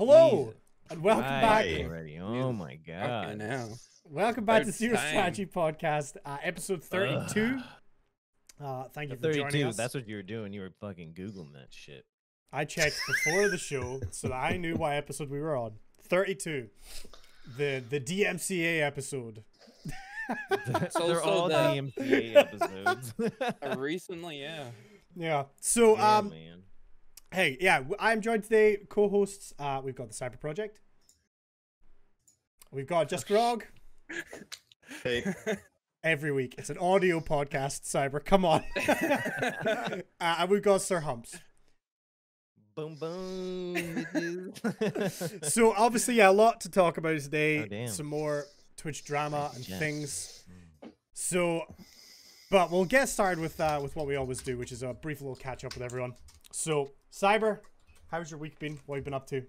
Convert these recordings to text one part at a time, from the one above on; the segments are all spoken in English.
Hello, Jesus. and welcome Right, back. already. Oh my Okay, god. now. Welcome back to About Zero time. Strategy Podcast, episode 32. Thank you The for joining 32. us. That's what you were doing. You were fucking Googling that shit. I checked before the show so that I knew what episode we were on. 32. The DMCA episode. They're all the- DMCA episodes. Recently, yeah. Yeah. So, Yeah, man. hey, yeah, I'm joined today, co-hosts. We've got the Cyber Project. We've got Just Grog. Hey, Every week. It's an audio podcast, Cyber. Come on. And we've got Sir Humps. Boom, boom. bitches. So obviously, yeah, a lot to talk about today. Oh, damn. Some more Twitch drama and Yes. things. So, but we'll get started with what we always do, which is a brief little catch up with everyone. So, Cyber, how's your week been? What have you been up to?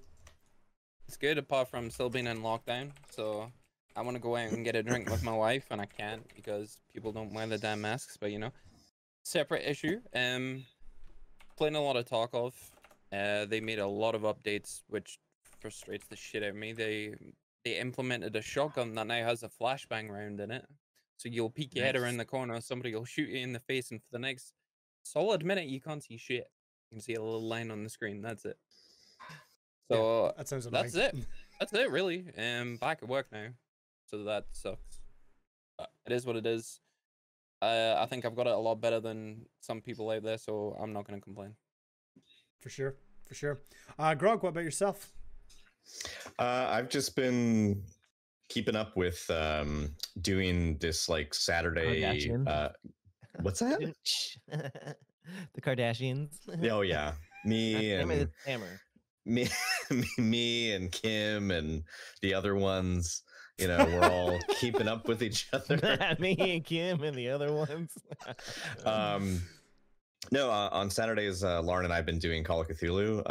It's good apart from still being in lockdown. So I want to go out and get a drink with my wife, and I can't because people don't wear the damn masks. But you know, separate issue. Playing a lot of Tarkov. They made a lot of updates, which frustrates the shit out of me. They implemented a shotgun that now has a flashbang round in it. So you'll peek your head Nice. around the corner, somebody will shoot you in the face, and for the next solid minute, you can't see shit. You can see a little line on the screen. That's it. So That sounds annoying. that's it. That's it, really. Back at work now, so that sucks. But it is what it is. I think I've got it a lot better than some people out there, so I'm not gonna complain. For sure. For sure. Grog, what about yourself? I've just been keeping up with doing this like Saturday. Kardashians? What's that? The Kardashians. Oh yeah, me Damn it, and it's Hammer. me and Kim and the other ones. You know, we're all keeping up with each other. Me and Kim and the other ones. No, on Saturdays, Lauren and I have been doing Call of Cthulhu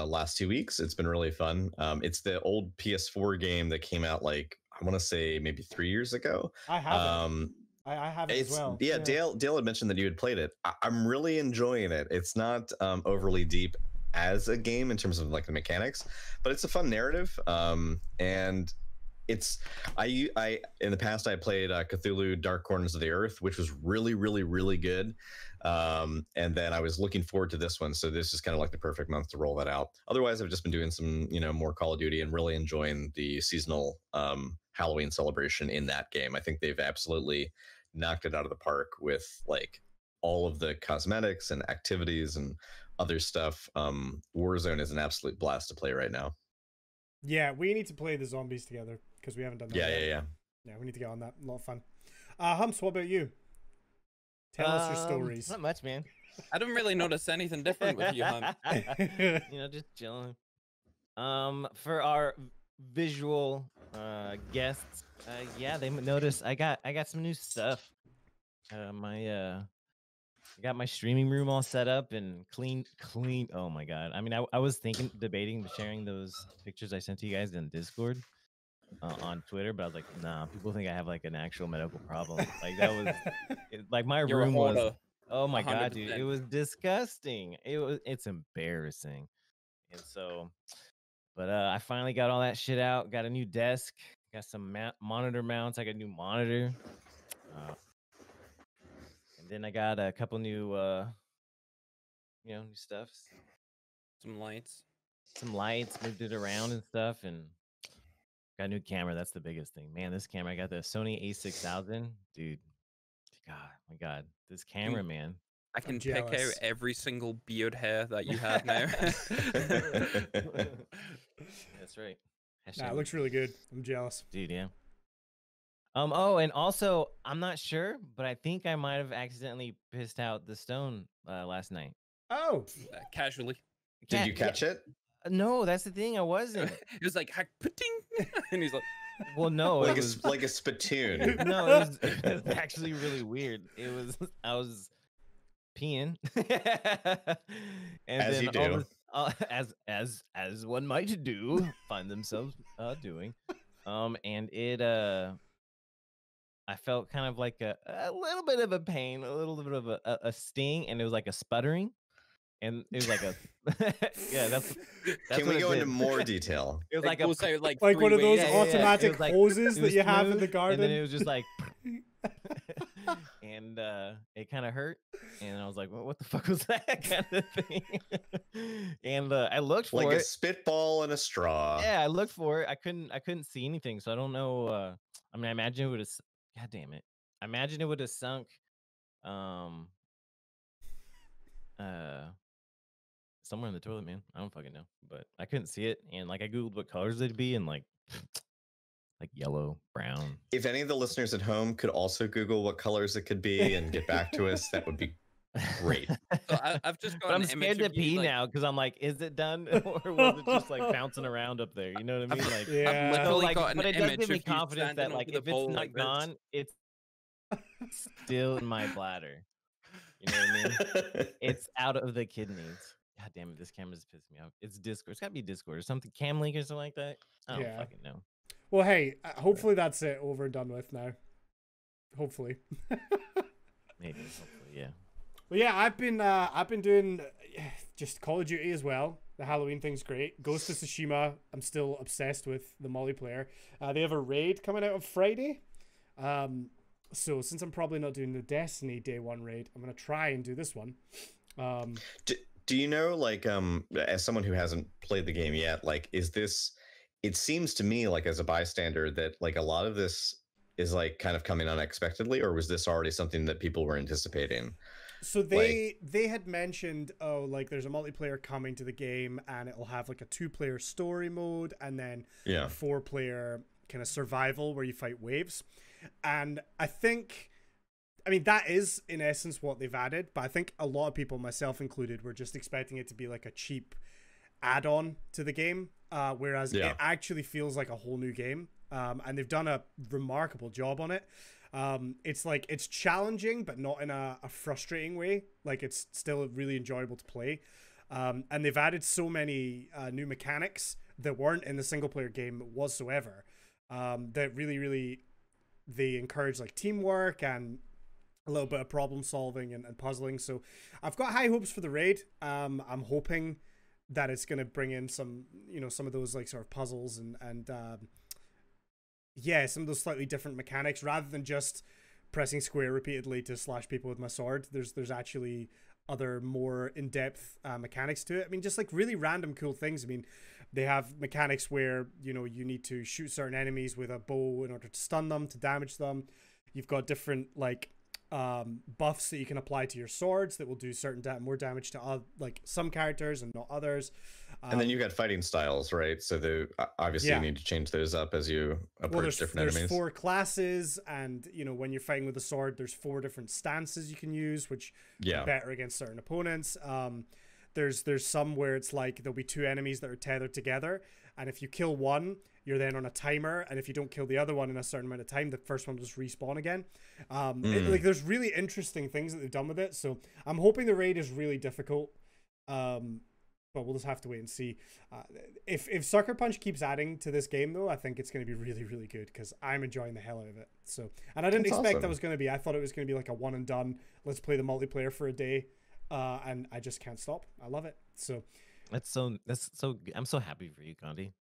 last 2 weeks. It's been really fun. It's the old PS4 game that came out like I want to say maybe 3 years ago. I have it. I have it as well. Yeah, Dale had mentioned that you had played it. I'm really enjoying it. It's not overly deep as a game in terms of like the mechanics, but it's a fun narrative. And it's I in the past I played Cthulhu Dark Corners of the Earth, which was really good. And then I was looking forward to this one, so this is kind of like the perfect month to roll that out. Otherwise, I've just been doing some more Call of Duty and really enjoying the seasonal Halloween celebration in that game. I think they've absolutely knocked it out of the park with like all of the cosmetics and activities and other stuff. Warzone is an absolute blast to play right now. Yeah, we need to play the zombies together because we haven't done that yet. Yeah. Yeah, we need to get on that. A lot of fun. Humps, what about you? Tell us your stories. Not much, man. I don't really notice anything different with you, Hunt. Just chilling. For our visual guests, yeah, they noticed I got some new stuff. I got my streaming room all set up and clean. Oh my god! I mean, I was debating sharing those pictures I sent to you guys in Discord on Twitter, but I was like, nah, people think I have like an actual medical problem. Like that was like my You're a room was. hoarder. Oh my god, dude! It 100%. was disgusting. It's embarrassing. And so, but I finally got all that shit out. Got a new desk. Got some monitor mounts. I got a new monitor. And then I got a couple new, new stuffs. Some lights. Some lights. Moved it around and stuff, and got a new camera. That's the biggest thing, man. This camera. I got the Sony A6000, dude. God, my God, this camera, man. I can I'm pick out jealous. every single beard hair that you have now. That's right. Nah, it looks really good. I'm jealous. Dude, yeah. Oh, and also, I'm not sure, but I think I might have accidentally pissed out the stone last night. Oh, Casually. Did you catch it? No, that's the thing. I wasn't. It was like hack puting, and he's like, Well, no, Like it was like a spittoon. no, it was actually really weird. I was peeing, and As then you all do. this- as one might do, find themselves doing, and it I felt kind of like a little bit of a pain, a little bit of a sting, and it was like a sputtering. and it was like a yeah, that's Can what we it go into did. more detail? It was It like a goes out like Like one of those yeah, yeah, yeah. It automatic was like- hoses it that was you have in the smooth, garden. and then it was just like and it kind of hurt, and I was like, what the fuck was that kind of thing? And I looked for Like a it. spitball and a straw. Yeah, I looked for it. I couldn't see anything, so I don't know. I mean, I imagine it would have. God damn it! I imagine it would have sunk. Um. Somewhere in the toilet, man. I don't fucking know, but I couldn't see it, and like I googled what colors it'd be, and like yellow, brown. If any of the listeners at home could also Google what colors it could be and get back to us, that would be great. So I've just got But I'm an image scared to of you, pee like, now because I'm like, is it done or was it just like bouncing around up there? You know what I mean? Like, Yeah. I've so, literally like, got an but it does image give me of you confidence that standing like over if the it's bowl not like this. gone, it's still in my bladder. You know what I mean? It's out of the kidneys. God damn it, this camera's pissing me off. It's Discord. It's gotta be Discord or something. Cam link or something like that. I don't Yeah. fucking know. Well, hey, hopefully that's it. Over and done with now. Hopefully. Maybe, hopefully, yeah. Well, yeah, I've been doing just Call of Duty as well. The Halloween thing's great. Ghost of Tsushima, I'm still obsessed with the multiplayer. They have a raid coming out on Friday. So since I'm probably not doing the Destiny Day 1 raid, I'm gonna try and do this one. Do you know, like, as someone who hasn't played the game yet, like, is this? It seems to me, like, as a bystander, that like a lot of this is like kind of coming unexpectedly, or was this already something that people were anticipating? So they had mentioned, oh, like there's a multiplayer coming to the game, and it'll have like a 2-player story mode, and then Yeah. a 4-player kind of survival where you fight waves. And I think, I mean, that is in essence what they've added, but I think a lot of people, myself included, were just expecting it to be like a cheap add-on to the game, whereas Yeah. it actually feels like a whole new game. And they've done a remarkable job on it. It's like, it's challenging, but not in a frustrating way. Like, it's still really enjoyable to play. And they've added so many new mechanics that weren't in the single player game whatsoever. That really, they encourage like teamwork and a little bit of problem solving and puzzling. So I've got high hopes for the raid. I'm hoping that it's going to bring in some, some of those like sort of puzzles and yeah, some of those slightly different mechanics rather than just pressing square repeatedly to slash people with my sword. There's actually other more in-depth mechanics to it. I mean, just like really random cool things. I mean, they have mechanics where, you need to shoot certain enemies with a bow in order to stun them, to damage them. You've got different like buffs that you can apply to your swords that will do certain more damage to like some characters and not others. And then you got fighting styles, right? So obviously Yeah. you need to change those up as you approach different there's enemies. 4 classes, and when you're fighting with a sword, there's 4 different stances you can use, which Yeah. are better against certain opponents. There's some where it's like there'll be 2 enemies that are tethered together, and if you kill one, you're then on a timer, and if you don't kill the other one in a certain amount of time, the first one will just respawn again. Like, there's really interesting things that they've done with it, so I'm hoping the raid is really difficult. But we'll just have to wait and see. If Sucker Punch keeps adding to this game, though, I think it's going to be really, really good because I'm enjoying the hell out of it. So, and I didn't That's expect awesome. that was going to be. I thought it was going to be like a one and done. Let's play the multiplayer for a day, and I just can't stop. I love it. So, That's so. I'm so happy for you, Condi.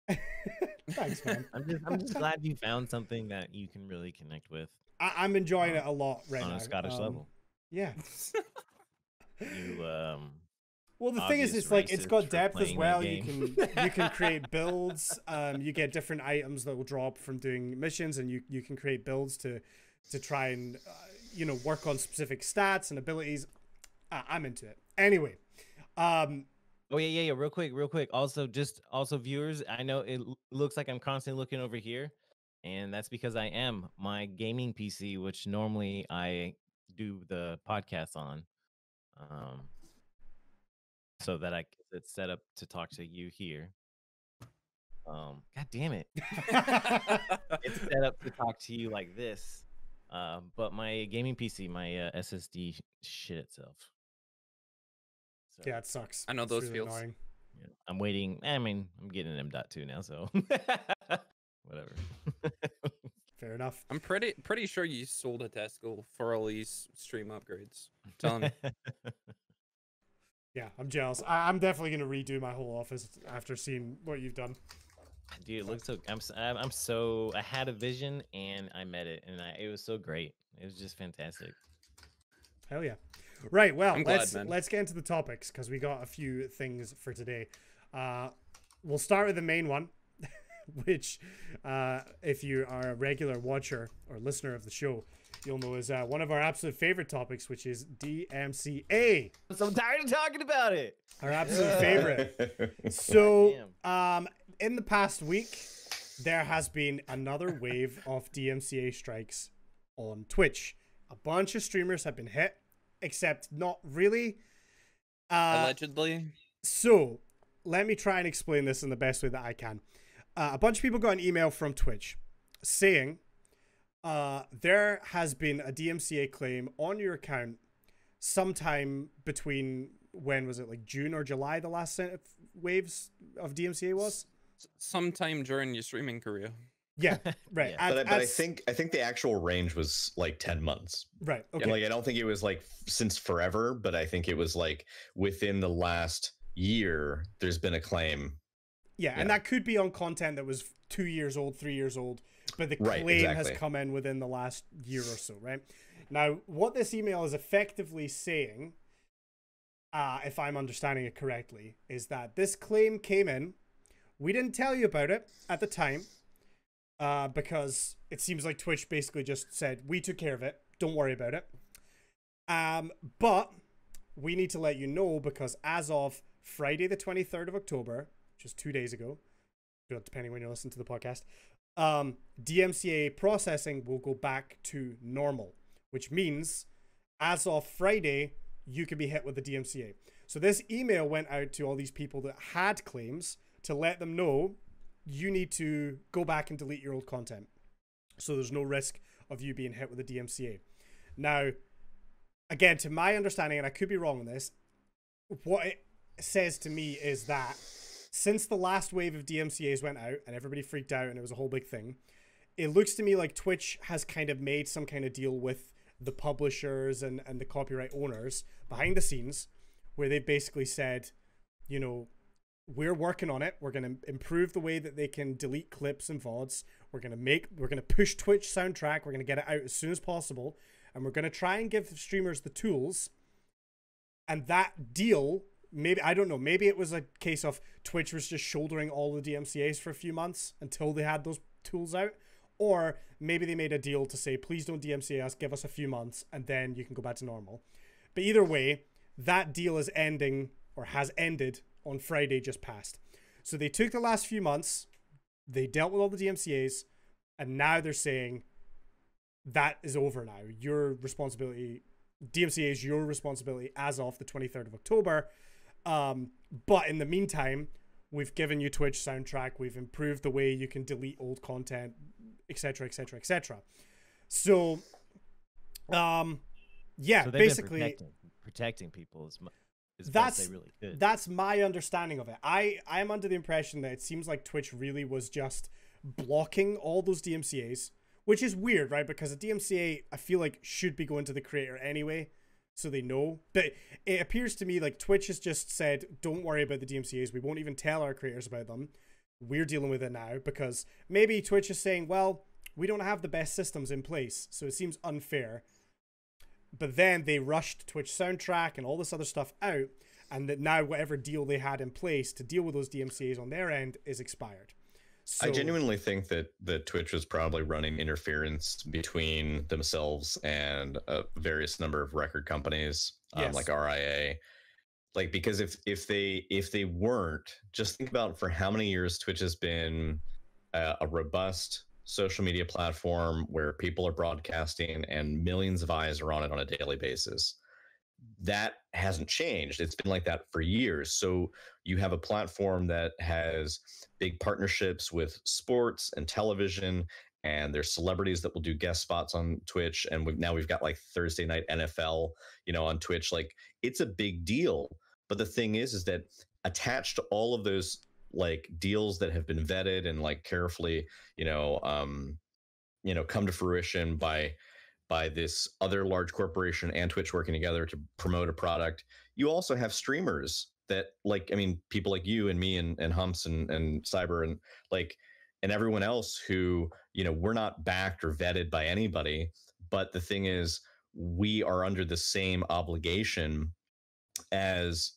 thanks, man. I'm just glad you found something that you can really connect with I'm enjoying it a lot right on now. a Scottish level. Yeah. You Well, the thing is, obvious it's like it's racist got for depth as playing well. that You can create builds. You get different items that will drop from doing missions, and you can create builds to try and work on specific stats and abilities. I'm into it. Anyway, Oh yeah. Real quick. Also, viewers, I know it looks like I'm constantly looking over here, and that's because I am my gaming PC, which normally I do the podcast on, so that it's set up to talk to you here. God damn it! It's set up to talk to you like this, but my gaming PC, my SSD shit itself. So, yeah, it sucks. I know It's those really feels. annoying. yeah, I'm waiting. I mean, I'm getting an M.2 now, so whatever. Fair enough. I'm pretty sure you sold a Tesco for all these stream upgrades. I'm telling you. Yeah, I'm jealous. I'm definitely gonna redo my whole office after seeing what you've done. Dude, it looks so. I'm so. I had a vision and I met it, and it was so great. It was just fantastic. Hell yeah! Right, well, I'm glad, man. let's get into the topics because we got a few things for today. We'll start with the main one, which, if you are a regular watcher or listener of the show, you'll know is one of our absolute favorite topics, which is DMCA. I'm so tired of talking about it. Our absolute favorite. So, in the past week, there has been another wave of DMCA strikes on Twitch. A bunch of streamers have been hit, except not really. Allegedly. So, let me try and explain this in the best way that I can. A bunch of people got an email from Twitch saying there has been a DMCA claim on your account sometime between, when was it, like June or July, the last set of waves of DMCA was? Sometime during your streaming career. Yeah, right. Yeah. But I think the actual range was like 10 months. Right, okay. Like I don't think it was like since forever, but I think it was like within the last year there's been a claim. Yeah, and that could be on content that was 2 years old, 3 years old, but the Right, claim has exactly. come in within the last year or so, right? Now, what this email is effectively saying, if I'm understanding it correctly, is that this claim came in. We didn't tell you about it at the time because it seems like Twitch basically just said, we took care of it. Don't worry about it. But we need to let you know because as of Friday the 23rd of October, which is 2 days ago, depending when you listen to the podcast, DMCA processing will go back to normal, which means as of Friday, you could be hit with the DMCA. So this email went out to all these people that had claims to let them know you need to go back and delete your old content. So there's no risk of you being hit with the DMCA. Now, again, to my understanding, and I could be wrong on this, what it says to me is that since the last wave of DMCAs went out and everybody freaked out and it was a whole big thing, it looks to me like Twitch has kind of made some kind of deal with the publishers and the copyright owners behind the scenes where they've basically said, you know, we're working on it. We're going to improve the way that they can delete clips and VODs. We're going to push Twitch soundtrack. We're going to get it out as soon as possible. And we're going to try and give streamers the tools. And that deal, maybe, I don't know, maybe it was a case of Twitch was just shouldering all the DMCAs for a few months until they had those tools out. Or maybe they made a deal to say, please don't DMCA us, give us a few months, and then you can go back to normal. But either way, that deal is ending, or has ended, on Friday just passed. So they took the last few months, they dealt with all the DMCAs, and now they're saying that is over now. Your responsibility, DMCA is your responsibility as of the 23rd of October. But in the meantime, we've given you Twitch soundtrack, we've improved the way you can delete old content, etc., etc., etc. So, yeah, So they've basically, been protecting people as best that's they really could. that's my understanding of it. I am under the impression that it seems like Twitch really was just blocking all those DMCAs, which is weird, right? Because a DMCA, I feel like, should be going to the creator anyway, so they know. But it appears to me like Twitch has just said, don't worry about the DMCAs. We won't even tell our creators about them. We're dealing with it now because maybe Twitch is saying, well, we don't have the best systems in place, so it seems unfair. But then they rushed Twitch soundtrack and all this other stuff out, and that now whatever deal they had in place to deal with those DMCAs on their end is expired. So, I genuinely think that Twitch was probably running interference between themselves and a various number of record companies, Yes. like RIA. Like, because if they weren't, just think about for how many years Twitch has been a robust social media platform where people are broadcasting and millions of eyes are on it on a daily basis. That hasn't changed. It's been like that for years. So you have a platform that has big partnerships with sports and television, and there's celebrities that will do guest spots on Twitch. And now we've got like Thursday night NFL, on Twitch. Like, it's a big deal. But the thing is that attached to all of those like deals that have been vetted and like carefully, come to fruition by this other large corporation and Twitch working together to promote a product, you also have streamers that, like, I mean, people like you and me and Humps and Cyber and like and everyone else who, you know, we're not backed or vetted by anybody. But the thing is, we are under the same obligation as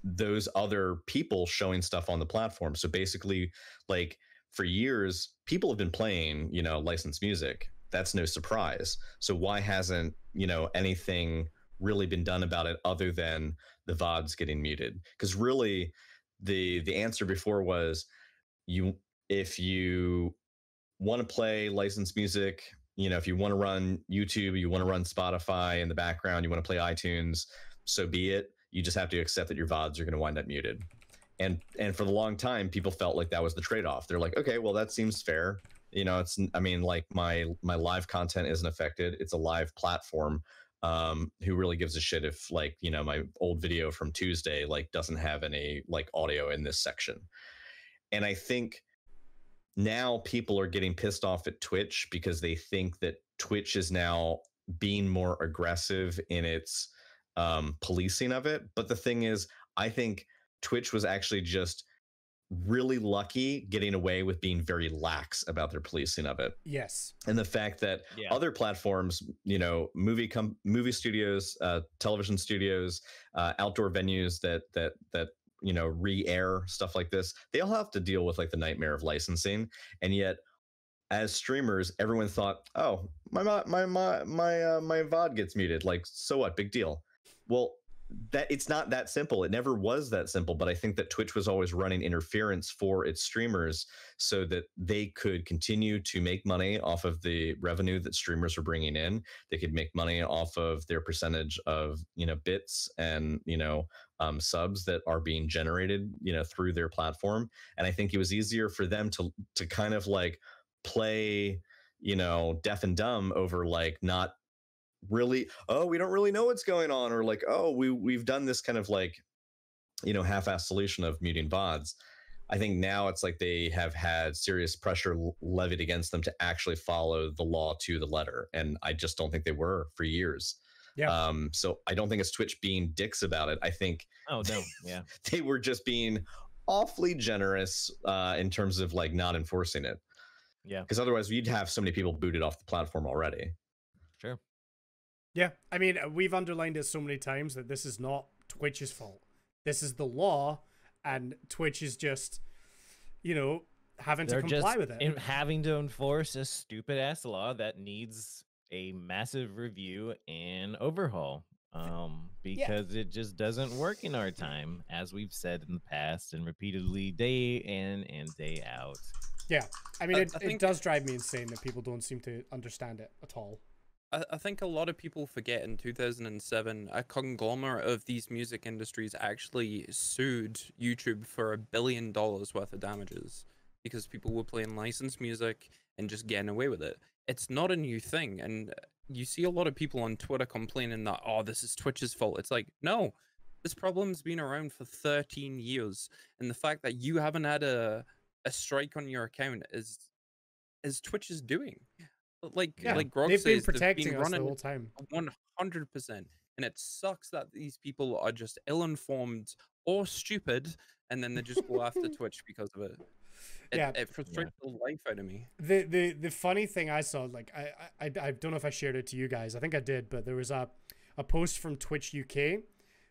those other people showing stuff on the platform. So basically, like, for years, people have been playing, you know, licensed music. That's no surprise. So why hasn't, you know, anything really been done about it other than the VODs getting muted? Because really, the answer before was, you if you want to play licensed music, you know, if you want to run YouTube, you want to run Spotify in the background, you want to play iTunes, so be it. You just have to accept that your VODs are going to wind up muted. And for the long time, people felt like that was the trade-off. They're like, okay, well, that seems fair. You know, it's, I mean, like, my live content isn't affected. It's a live platform. Who really gives a shit if, like, you know, my old video from Tuesday, like, doesn't have any, like, audio in this section. And I think now people are getting pissed off at Twitch because they think that Twitch is now being more aggressive in its policing of it. But the thing is, I think Twitch was actually just really lucky getting away with being very lax about their policing of it. Yes. And the fact that other platforms, you know, movie studios, television studios, outdoor venues that you know, re-air stuff like this, they all have to deal with, like, the nightmare of licensing. And yet, as streamers, everyone thought, oh, my VOD gets muted, like, so what, big deal. Well, that it's not that simple. It never was that simple. But I think that Twitch was always running interference for its streamers so that they could continue to make money off of the revenue that streamers were bringing in. They could make money off of their percentage of, you know, bits and, you know, subs that are being generated, you know, through their platform. And I think it was easier for them to kind of, like, play, you know, deaf and dumb over, like, not really, oh, we don't really know what's going on, or like, oh, we've done this kind of, like, you know, half-assed solution of muting VODs. I think now it's like they have had serious pressure levied against them to actually follow the law to the letter, and I just don't think they were for years. Yeah. So I don't think it's Twitch being dicks about it. I think they were just being awfully generous in terms of, like, not enforcing it. Yeah, because otherwise you'd have so many people booted off the platform already. Sure. Yeah, I mean, we've underlined it so many times that this is not Twitch's fault. This is the law, and Twitch is just, you know, having to comply with it. Having to enforce a stupid-ass law that needs a massive review and overhaul. Because it just doesn't work in our time, as we've said in the past and repeatedly day in and day out. Yeah, I mean, it does drive me insane that people don't seem to understand it at all. I think a lot of people forget in 2007, a conglomerate of these music industries actually sued YouTube for $1 billion worth of damages because people were playing licensed music and just getting away with it. It's not a new thing. And you see a lot of people on Twitter complaining that, oh, this is Twitch's fault. It's like, no, this problem's been around for 13 years. And the fact that you haven't had a strike on your account is Twitch's doing. Like Grog they've says, been protecting they've been us the running whole time. 100%. And it sucks that these people are just ill-informed or stupid, and then they just go after Twitch because of it. It frustrates the life out of me. The funny thing I saw, like, I don't know if I shared it to you guys. I think I did, but there was a post from Twitch UK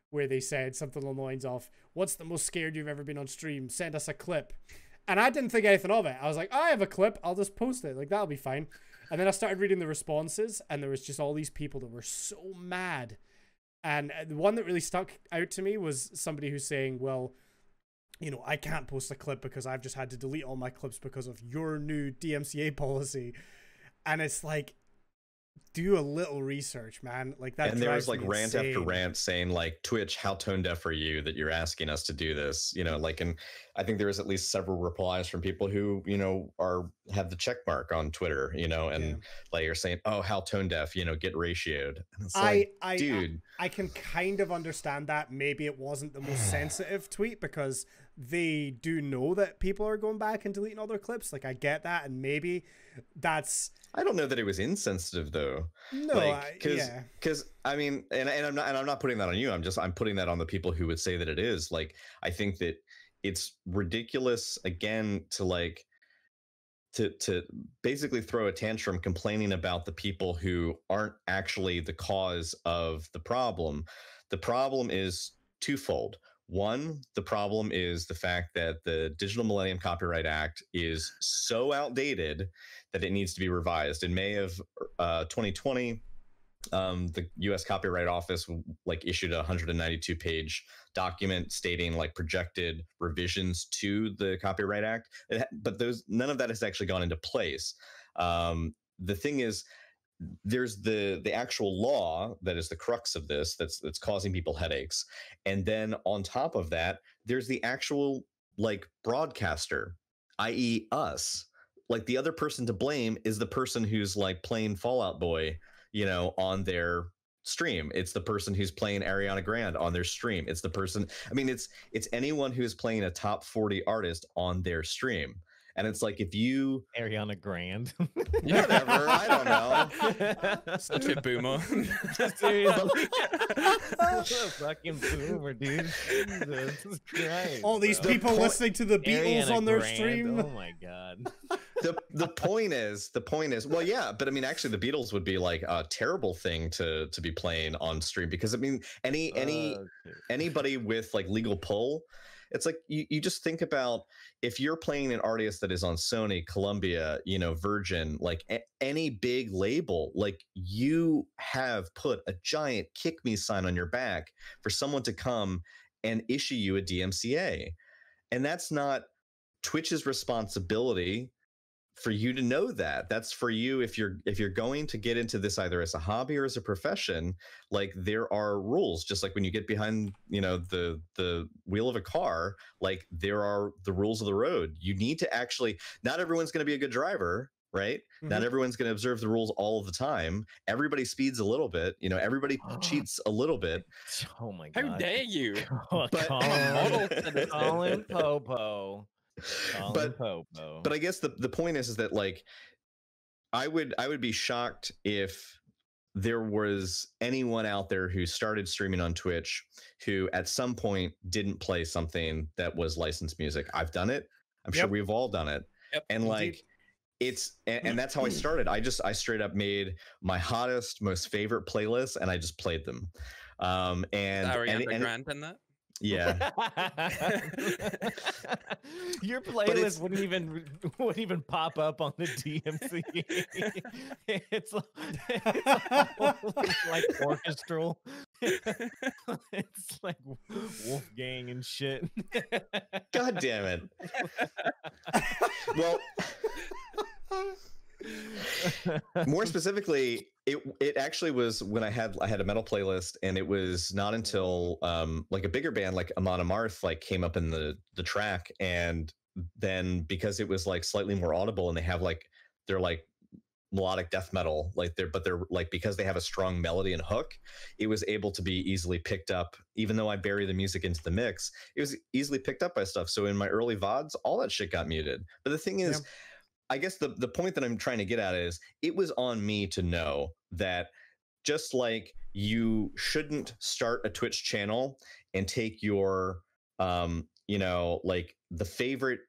where they said something along the lines of, "What's the most scared you've ever been on stream? Send us a clip." And I didn't think anything of it. I was like, I have a clip. I'll just post it. Like, that'll be fine. And then I started reading the responses, and there was just all these people that were so mad. And the one that really stuck out to me was somebody who's saying, well, you know, I can't post a clip because I've just had to delete all my clips because of your new DMCA policy. And it's like, do a little research, man. Like, that. And there was, like, rant insane. after rant saying, like, Twitch, how tone deaf are you that you're asking us to do this? You know, like, and I think there was at least several replies from people who, you know, have the check mark on Twitter, you know, and like, you're saying, oh, how tone deaf, you know, get ratioed. And it's dude, I can kind of understand that. Maybe it wasn't the most sensitive tweet because they do know that people are going back and deleting all their clips. Like, I get that, and maybe that's... I don't know that it was insensitive though. No, like, yeah. Because I mean, and I'm not putting that on you. I'm putting that on the people who would say that it is. Like, I think that it's ridiculous again to like to basically throw a tantrum complaining about the people who aren't actually the cause of the problem. The problem is twofold. One, the problem is the fact that the Digital Millennium Copyright Act is so outdated that it needs to be revised. In May of 2020, the U.S. Copyright Office like issued a 192-page document stating like projected revisions to the Copyright Act, but none of that has actually gone into place. The thing is, there's the actual law that is the crux of this that's causing people headaches, and then on top of that, there's the actual like broadcaster, i.e., us. Like, the other person to blame is the person who's like playing Fallout Boy, you know, on their stream. It's the person who's playing Ariana Grande on their stream. It's the person, I mean, it's anyone who's playing a top 40 artist on their stream. And it's like, if you Ariana Grande. whatever, I don't know. Such a boomer. Seriously. What a fucking boomer, dude. Jesus Christ. All these The people point- listening to the Beatles Ariana on their Grande, stream. Oh my god. The point is, well, yeah, but I mean, actually, the Beatles would be like a terrible thing to be playing on stream, because I mean, anybody with like legal pull, it's like you just think about, if you're playing an artist that is on Sony, Columbia, you know, Virgin, like any big label, like, you have put a giant kick me sign on your back for someone to come and issue you a DMCA, and that's not Twitch's responsibility for you to know that. That's for you, if you're going to get into this either as a hobby or as a profession. Like, there are rules, just like when you get behind, you know, the wheel of a car, like, there are the rules of the road. You need to actually, not everyone's going to be a good driver, right? Not everyone's going to observe the rules all of the time. Everybody speeds a little bit, you know, everybody cheats a little bit. Oh my god. How dare you? Oh, But- Colin Popo. But I guess the point is that, like, I would be shocked if there was anyone out there who started streaming on Twitch who at some point didn't play something that was licensed music. I've done it. I'm sure we've all done it. Yep, and indeed. like, and that's how I started. I straight up made my hottest, most favorite playlists, and I just played them. And Ariana Grande in that? yeah. Your playlist wouldn't even pop up on the DMC. it's like orchestral. It's like Wolfgang and shit. God damn it. Well, more specifically, it actually was when I had a metal playlist, and it was not until like a bigger band like Amon Amarth like came up in the track, and then because it was like slightly more audible, and they're like melodic death metal, like they're like, because they have a strong melody and hook, it was able to be easily picked up. Even though I bury the music into the mix, it was easily picked up by stuff. So in my early VODs, all that shit got muted. But the thing is, I guess the point that I'm trying to get at is, it was on me to know that, just like you shouldn't start a Twitch channel and take your you know, like the favorite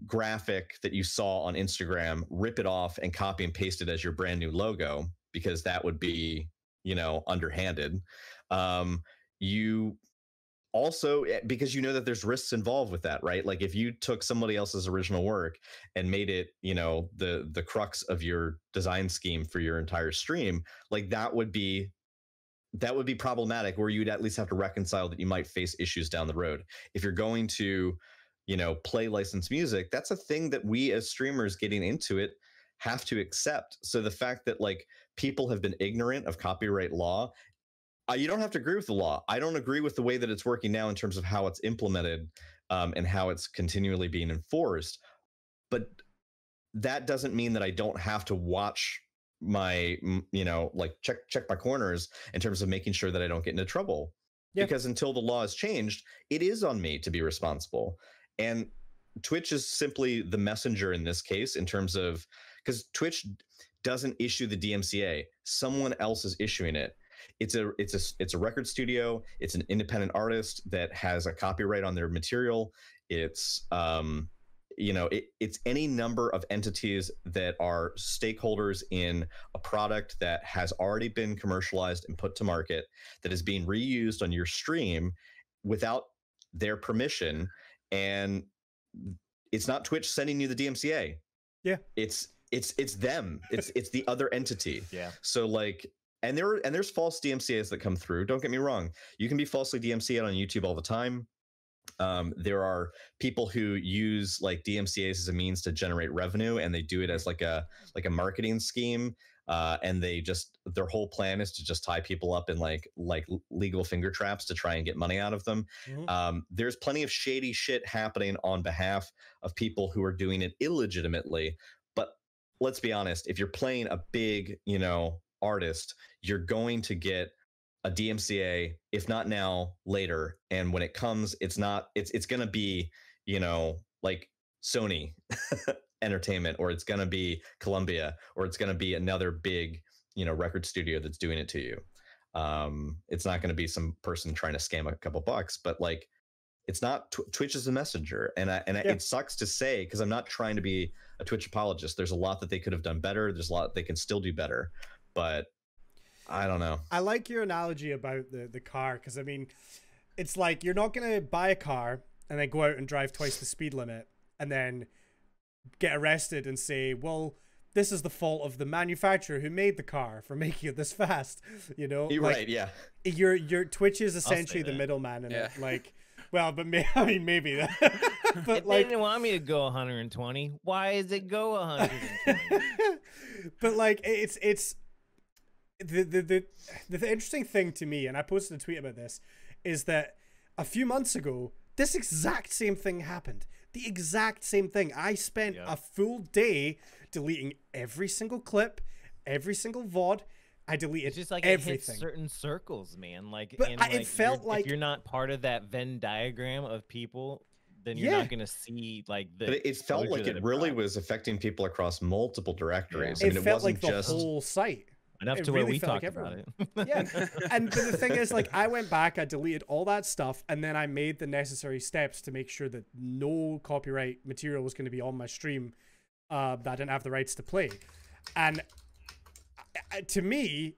graphic that you saw on Instagram, rip it off and copy and paste it as your brand new logo, because that would be, you know, underhanded. You also, because you know that there's risks involved with that, right? Like, if you took somebody else's original work and made it, you know, the crux of your design scheme for your entire stream, like, that would be problematic, or you'd at least have to reconcile that you might face issues down the road. If you're going to, you know, play licensed music, that's a thing that we as streamers getting into it have to accept. So the fact that like people have been ignorant of copyright law, you don't have to agree with the law. I don't agree with the way that it's working now in terms of how it's implemented and how it's continually being enforced. But that doesn't mean that I don't have to watch my, you know, like check my corners in terms of making sure that I don't get into trouble. Because until the law is changed, it is on me to be responsible. And Twitch is simply the messenger in this case, in terms of, because Twitch doesn't issue the DMCA, someone else is issuing it. It's a record studio. It's an independent artist that has a copyright on their material. It's it's any number of entities that are stakeholders in a product that has already been commercialized and put to market, that is being reused on your stream without their permission. And it's not Twitch sending you the DMCA. Yeah, it's them. It's the other entity. Yeah. So like, and there's false DMCAs that come through. Don't get me wrong. You can be falsely DMCA'd on YouTube all the time. There are people who use like DMCAs as a means to generate revenue, and they do it as like a marketing scheme. And their whole plan is to just tie people up in like legal finger traps to try and get money out of them. Mm-hmm. There's plenty of shady shit happening on behalf of people who are doing it illegitimately. But let's be honest, if you're playing a big, artist, you're going to get a DMCA, if not now, later. And when it comes, it's going to be, like Sony Entertainment, or it's going to be Columbia, or it's going to be another big, record studio that's doing it to you. It's not going to be some person trying to scam a couple bucks, but like, it's not. Twitch is a messenger, and it sucks to say, because I'm not trying to be a Twitch apologist. There's a lot that they could have done better. There's a lot they can still do better, but I don't know. I like your analogy about the car, because I mean, it's like you're not going to buy a car and then go out and drive twice the speed limit and then get arrested and say, well, this is the fault of the manufacturer who made the car for making it this fast. You're like, right. Yeah. Your Twitch is essentially the middleman in it. Like, well, but maybe. But they didn't want me to go 120. Why does it go 120? But like, it's the interesting thing to me, and I posted a tweet about this, is that a few months ago, this exact same thing happened. The exact same thing. I spent a full day deleting every single clip, every single VOD. I deleted it's just like everything. It hits certain circles, man. Like, but it felt like if you're not part of that Venn diagram of people, then you're not going to see like the. But it felt like it really was affecting people across multiple directories. Yeah. I mean, it felt wasn't like the just whole site. Enough to really where we felt talked like about it. Yeah. And but the thing is, like, I went back, I deleted all that stuff, and then I made the necessary steps to make sure that no copyright material was going to be on my stream that I didn't have the rights to play. And to me,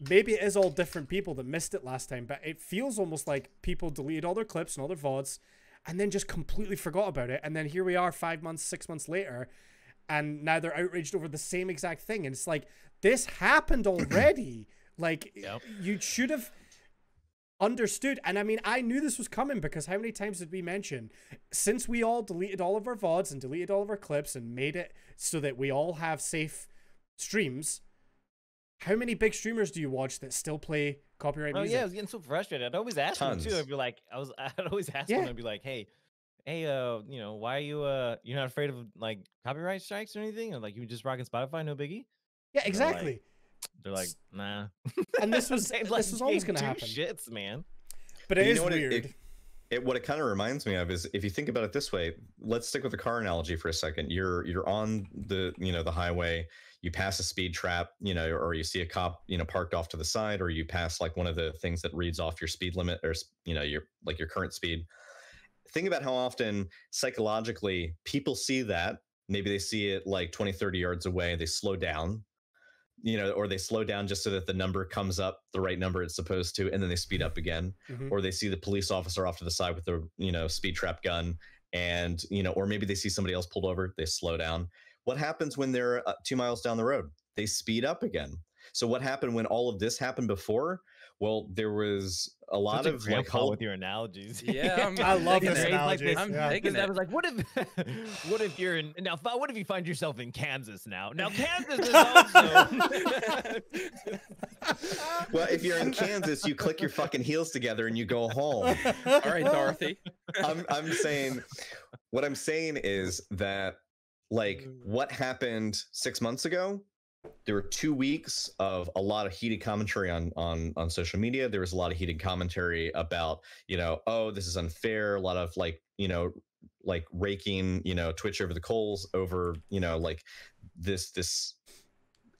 maybe it is all different people that missed it last time, but it feels almost like people deleted all their clips and all their VODs and then just completely forgot about it. And then here we are 5 months, 6 months later, and now they're outraged over the same exact thing. And it's like, this happened already. Like, you should have understood. And I mean, I knew this was coming, because how many times did we mention, since we all deleted all of our VODs and deleted all of our clips and made it so that we all have safe streams, how many big streamers do you watch that still play copyright music? Yeah, I was getting so frustrated. I'd always ask them too. I'd be like, I'd always ask them. I'd be like, hey, why are you you're not afraid of like copyright strikes or anything? Or like, you just rocking Spotify, no biggie? Yeah, exactly. They're like, nah. And this was like, this was always gonna happen. Shits, man. But it is weird. What it kind of reminds me of is, if you think about it this way, let's stick with the car analogy for a second. You're on the the highway, you pass a speed trap, or you see a cop, parked off to the side, or you pass like one of the things that reads off your speed limit, or your current speed. Think about how often psychologically people see that. Maybe they see it like 20, 30 yards away, they slow down, or they slow down just so that the number comes up the right number it's supposed to, and then they speed up again. Or they see the police officer off to the side with the speed trap gun, and or maybe they see somebody else pulled over, they slow down. What happens when they're 2 miles down the road? They speed up again. So what happened when all of this happened before? Well, there was a lot of like with your analogies. Yeah, I love this analogy. analogy. I'm taking I it. was like, what if you're in now? What if you find yourself in Kansas now? Now Kansas is also. Well, if you're in Kansas, you click your fucking heels together and you go home. All right, Dorothy. I'm saying, what I'm saying is that, like, what happened 6 months ago there were 2 weeks of a lot of heated commentary on social media. There was a lot of heated commentary about, oh, this is unfair. A lot of like raking, Twitch over the coals over, like this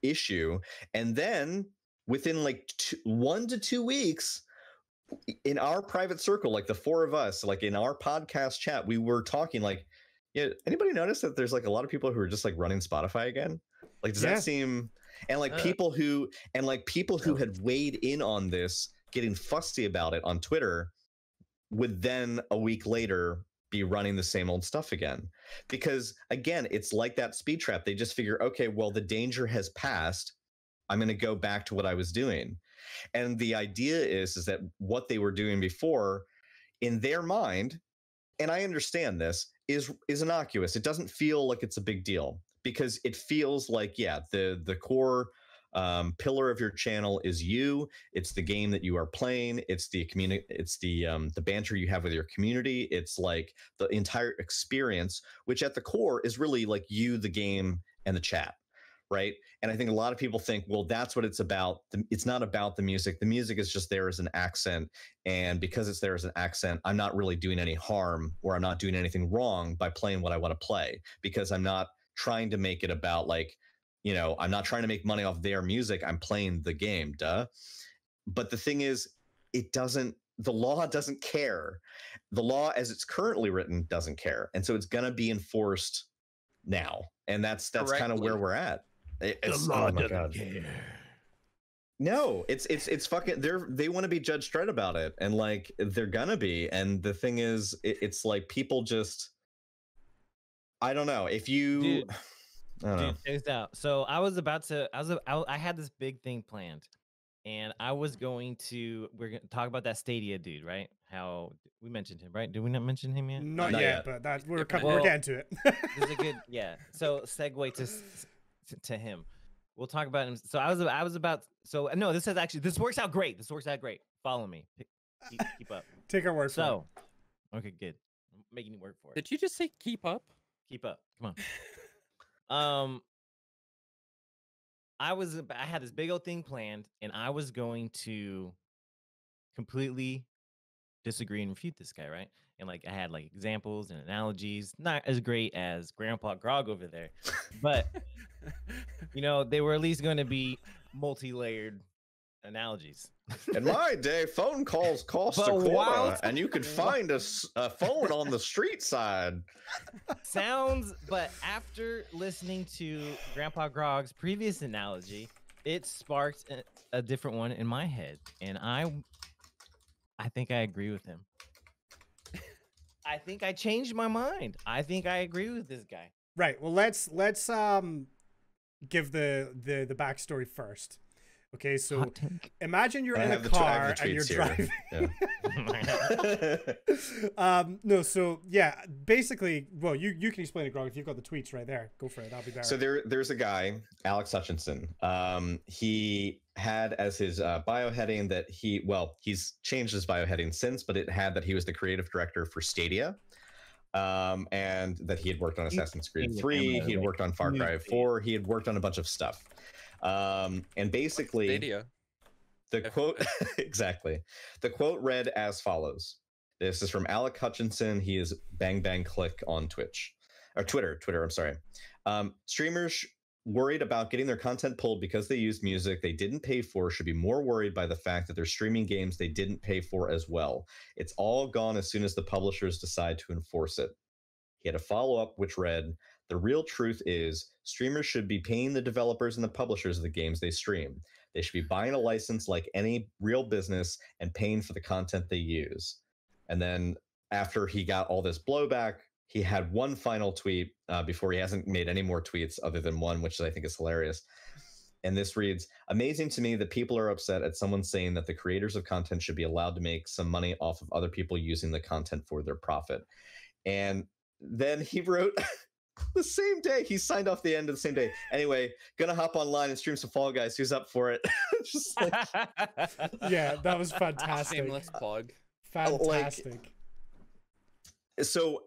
issue. And then within like 1 to 2 weeks, in our private circle, like the four of us, like in our podcast chat, we were talking like, yeah, anybody notice that there's like a lot of people who are just like running Spotify again? Like, does that seem, and like people who had weighed in on this, getting fussy about it on Twitter, would then a week later be running the same old stuff again. Because again, it's like that speed trap. They just figure, okay, well, the danger has passed. I'm going to go back to what I was doing. And the idea is that what they were doing before, in their mind, and I understand this, is innocuous. It doesn't feel like it's a big deal, because it feels like, the core pillar of your channel is you. It's the game that you are playing. It's the community. It's the banter you have with your community. It's like the entire experience, which at the core is really like you, the game, and the chat. Right. And I think a lot of people think, well, that's what it's about. It's not about the music. The music is just there as an accent. And because it's there as an accent, I'm not really doing any harm, or I'm not doing anything wrong by playing what I want to play, because I'm not trying to make it about like, I'm not trying to make money off their music. I'm playing the game. Duh. But the thing is, the law doesn't care. The law as it's currently written doesn't care. And so it's going to be enforced now. And that's kind of where we're at. It's, the law oh my doesn't God. care. No, it's fucking. They want to be Judge Dredd about it, and like they're gonna be. And the thing is, it's like people just. I don't know if you. Dude, I don't know. check this out. So I had this big thing planned, and I was going to. We're gonna talk about that Stadia dude, right? How we mentioned him, right? Did we not mention him yet? Not Not yet, yet. but we're Well, getting to it. This is a good, So segue to him. We'll talk about him. So I was about. So no, this works out great. This works out great. Follow me. Keep up. Take our word for it. So, okay, good. I'm making you work for it. Did you just say keep up? Keep up. Come on. I had this big old thing planned, and I was going to completely disagree and refute this guy, right? And like I had like examples and analogies, not as great as Grandpa Grog over there, but they were at least going to be multi-layered analogies. In my day, phone calls cost a quarter, and you could find a phone on the street side. But after listening to Grandpa Grog's previous analogy, it sparked a different one in my head, and I think I agree with him. I think I changed my mind. I think I agree with this guy. Right. Well, let's give the backstory first. Okay, so imagine you're in a car and you're driving. Yeah. No, so yeah, basically, well, you can explain it, Grog, if you've got the tweets right there. Go for it. That'll be better. So there's a guy, Alex Hutchinson. He had as his bio heading that he's changed his bio heading since, but it had that he was the creative director for Stadia. And that he had worked on Assassin's Creed 3, he had worked on Far Cry 4, he had worked on a bunch of stuff. And basically Stadia. The quote exactly. The quote read as follows. This is from Alec Hutchinson. He is Bang Bang Click on Twitch or Twitter. I'm sorry. Streamers worried about getting their content pulled because they used music they didn't pay for should be more worried by the fact that they're streaming games they didn't pay for as well. It's all gone as soon as the publishers decide to enforce it. He had a follow-up which read, the real truth is streamers should be paying the developers and the publishers of the games they stream. They should be buying a license like any real business and paying for the content they use. And then after he got all this blowback, he had one final tweet before he hasn't made any more tweets other than one, which I think is hilarious. And this reads, amazing to me that people are upset at someone saying that the creators of content should be allowed to make some money off of other people using the content for their profit. And then he wrote the same day, he signed off the end of the same day. Anyway, gonna hop online and stream some Fall Guys. Who's up for it? Just like, yeah, that was fantastic. Shameless plug. Fantastic. So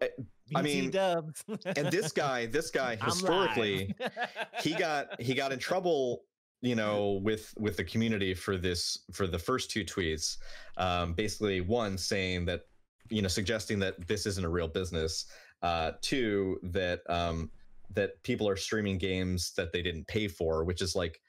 I BT mean, dubs. and this guy I'm historically, live. he got in trouble, you know, with the community for the first two tweets. Basically, one saying that, you know, suggesting that this isn't a real business. Two, that that people are streaming games that they didn't pay for, which is like,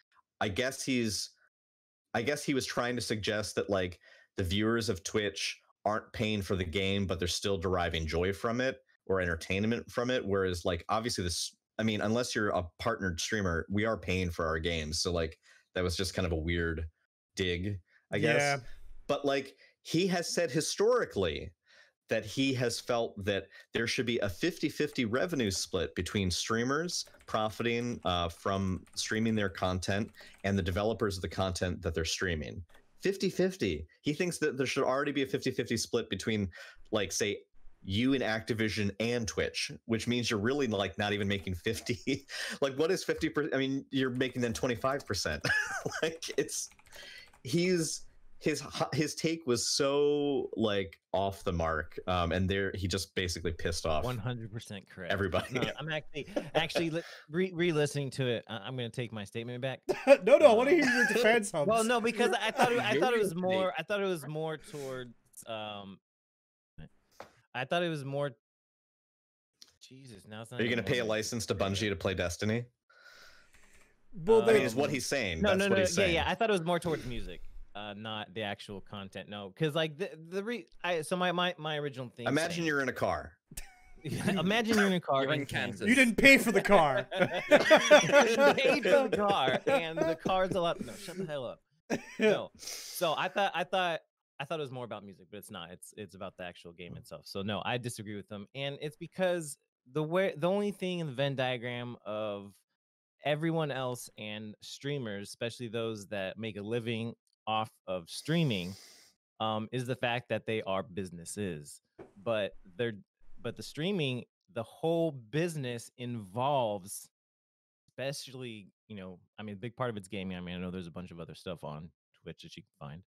I guess he was trying to suggest that like the viewers of Twitch aren't paying for the game, but they're still deriving joy from it or entertainment from it. Whereas like obviously this, I mean, unless you're a partnered streamer, we are paying for our games. So like that was just kind of a weird dig, I guess. Yeah. But like he has said historically that he has felt that there should be a 50-50 revenue split between streamers profiting from streaming their content and the developers of the content that they're streaming. 50-50. He thinks that there should already be a 50-50 split between, like, say, you and Activision and Twitch, which means you're really like not even making 50. Like, what is 50%? I mean, you're making then 25%. Like, his take was so like off the mark, and there he just basically pissed off 100% correct. everybody. No, I'm actually re-listening to it. I'm going to take my statement back. No, I want to hear your defense, Hubs. Well, no, because I thought it was more. I thought it was more towards. I thought it was more. Jesus, now it's not. Are you going to even pay a more. license to Bungie to play Destiny? Well, I they, mean, is what he's saying. No, That's what he's saying. yeah. I thought it was more towards music, not the actual content. No, because like so my original thing. Imagine saying, you're in a car. Imagine you're in a car You're in in Kansas. Kansas. you didn't pay for the car. You paid for the car, and the car's a lot. No, shut the hell up. No. So I thought it was more about music, but it's not. It's about the actual game itself. So no, I disagree with them, and it's because the only thing in the Venn diagram of everyone else and streamers, especially those that make a living off of streaming, is the fact that they are businesses. But the streaming, the whole business involves, especially, you know, I mean, a big part of it's gaming. I mean, I know there's a bunch of other stuff on Twitch that you can find.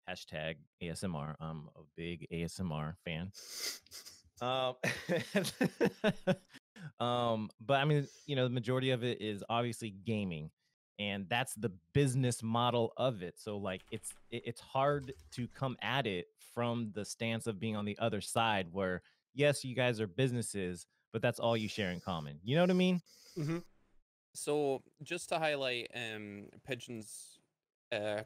Hashtag ASMR. I'm a big ASMR fan. But I mean, you know, the majority of it is obviously gaming, and that's the business model of it. So like it's hard to come at it from the stance of being on the other side where yes, you guys are businesses, but that's all you share in common. You know what I mean? Mm-hmm. So just to highlight Pigeon's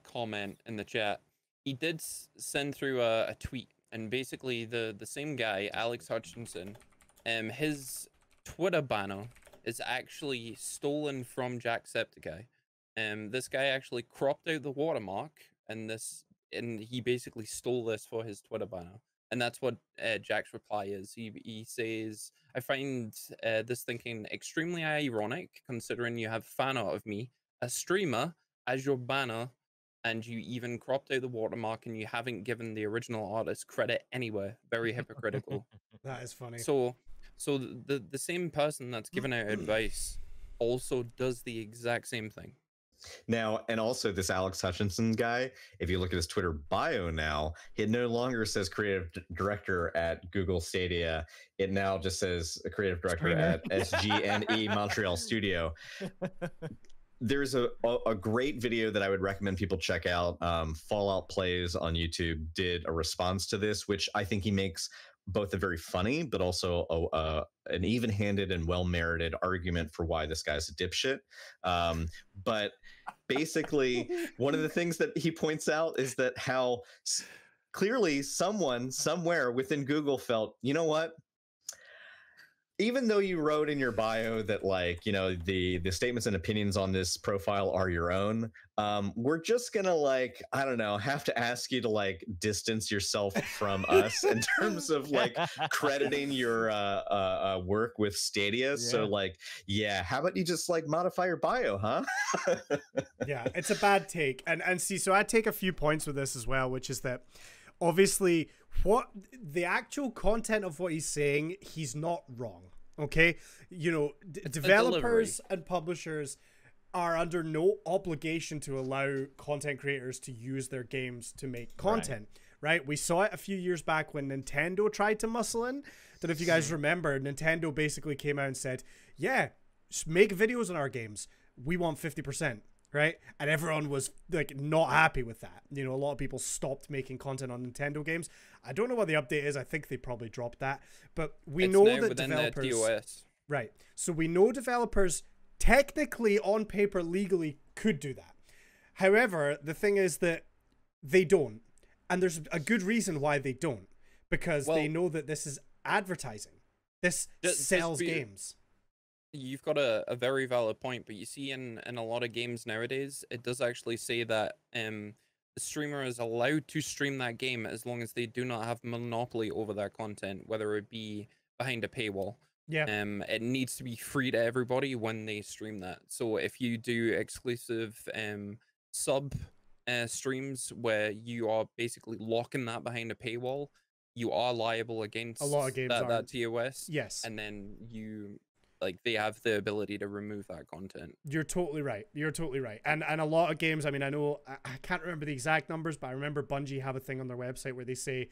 comment in the chat, he did send through a tweet, and basically the same guy, Alex Hutchinson, his Twitter banner is actually stolen from Jacksepticeye. This guy actually cropped out the watermark, and he basically stole this for his Twitter banner. And that's what Jack's reply is. He says, I find this thinking extremely ironic, considering you have fan art of me, a streamer, as your banner, and you even cropped out the watermark, and you haven't given the original artist credit anywhere. Very hypocritical. That is funny. So the same person that's giving out advice also does the exact same thing. Now, and also this Alex Hutchinson guy, if you look at his Twitter bio now, it no longer says creative director at Google Stadia. It now just says a creative director at SGNE Montreal Studio. There's a great video that I would recommend people check out. Fallout Plays on YouTube did a response to this, which I think he makes both a very funny, but also an even-handed and well-merited argument for why this guy's a dipshit. But basically, one of the things that he points out is that how clearly someone somewhere within Google felt, you know what? Even though you wrote in your bio that, like, you know, the statements and opinions on this profile are your own, we're just gonna, like, I don't know, have to ask you to like distance yourself from us in terms of like crediting your work with Stadia. Yeah. So like, yeah, how about you just like modify your bio, huh? Yeah, it's a bad take. And see, so I take a few points with this as well, which is that obviously what the actual content of what he's saying, he's not wrong. Okay, you know, developers and publishers are under no obligation to allow content creators to use their games to make content, right? We saw it a few years back when Nintendo tried to muscle in. Don't know if you guys remember, Nintendo basically came out and said, yeah, make videos on our games. We want 50%. Right? And everyone was like not happy with that. You know, a lot of people stopped making content on Nintendo games. I don't know what the update is. I think they probably dropped that. But it's know that developers, TOS. Right. So we know developers technically on paper legally could do that. However, the thing is that they don't. And there's a good reason why they don't. Because they know that this is advertising. This sells games. You've got a very valid point, but you see in a lot of games nowadays, it does actually say that the streamer is allowed to stream that game as long as they do not have monopoly over that content, whether it be behind a paywall. Yeah. It needs to be free to everybody when they stream that. So if you do exclusive sub streams where you are basically locking that behind a paywall, you are liable against a lot of games that TOS. Yes. And then they have the ability to remove that content. You're totally right. You're totally right. And a lot of games, I mean, I know, I can't remember the exact numbers, but I remember Bungie have a thing on their website where they say,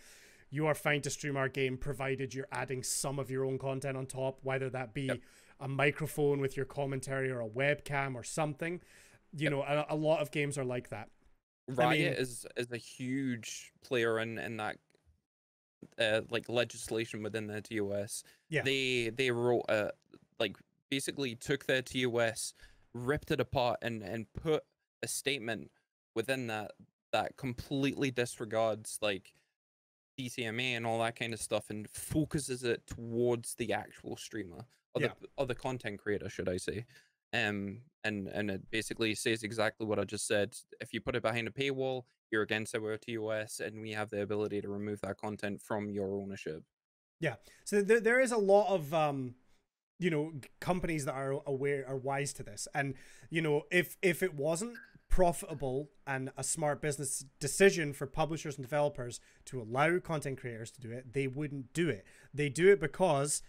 you are fine to stream our game provided you're adding some of your own content on top, whether that be a microphone with your commentary or a webcam or something. You know, a lot of games are like that. Riot is a huge player in that legislation within their TOS. Yeah. They wrote basically took their TOS, ripped it apart, and put a statement within that completely disregards DCMA and all that kind of stuff and focuses it towards the actual streamer or the content creator, should I say. And it basically says exactly what I just said. If you put it behind a paywall, you're against our TOS, and we have the ability to remove that content from your ownership. Yeah. So there is a lot of you know, companies that are wise to this. And, you know, if it wasn't profitable and a smart business decision for publishers and developers to allow content creators to do it, they wouldn't do it. They do it because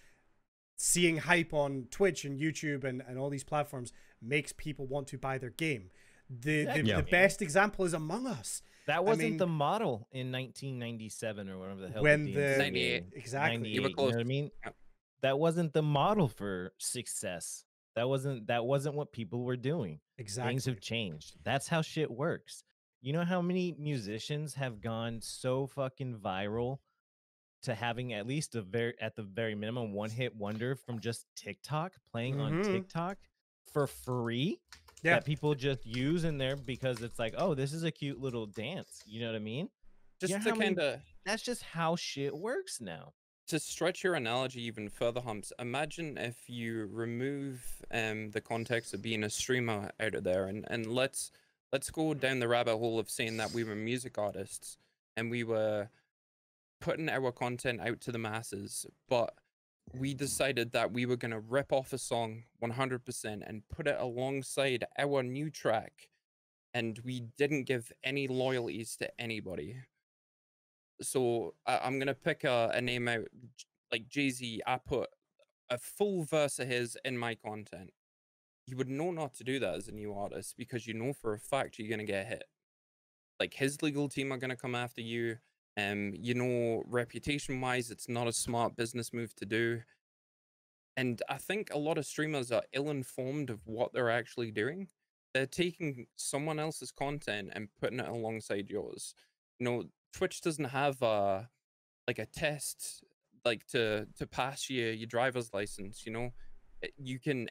seeing hype on Twitch and YouTube and all these platforms makes people want to buy their game. The best example is Among Us. That wasn't the model in 1997 or whatever the hell. When the 98. Exactly. 98, you were You close. know what I mean? Yep. That wasn't the model for success. That wasn't what people were doing. Exactly. Things have changed. That's how shit works. You know how many musicians have gone so fucking viral to having at least at the very minimum one hit wonder from just TikTok, playing on TikTok for free? That people just use in there because it's like, oh, this is a cute little dance. You know what I mean? Just to kind of, that's just how shit works now. To stretch your analogy even further, Humps, imagine if you remove the context of being a streamer out of there, and let's go down the rabbit hole of saying that we were music artists and we were putting our content out to the masses, but we decided that we were going to rip off a song 100% and put it alongside our new track, and we didn't give any loyalties to anybody. So I'm going to pick a name out, like Jay-Z. I put a full verse of his in my content. You would know not to do that as a new artist because you know for a fact you're going to get hit. Like, his legal team are going to come after you. You know, reputation-wise, it's not a smart business move to do. And I think a lot of streamers are ill-informed of what they're actually doing. They're taking someone else's content and putting it alongside yours. You know, Twitch doesn't have a test to pass your driver's license. You know,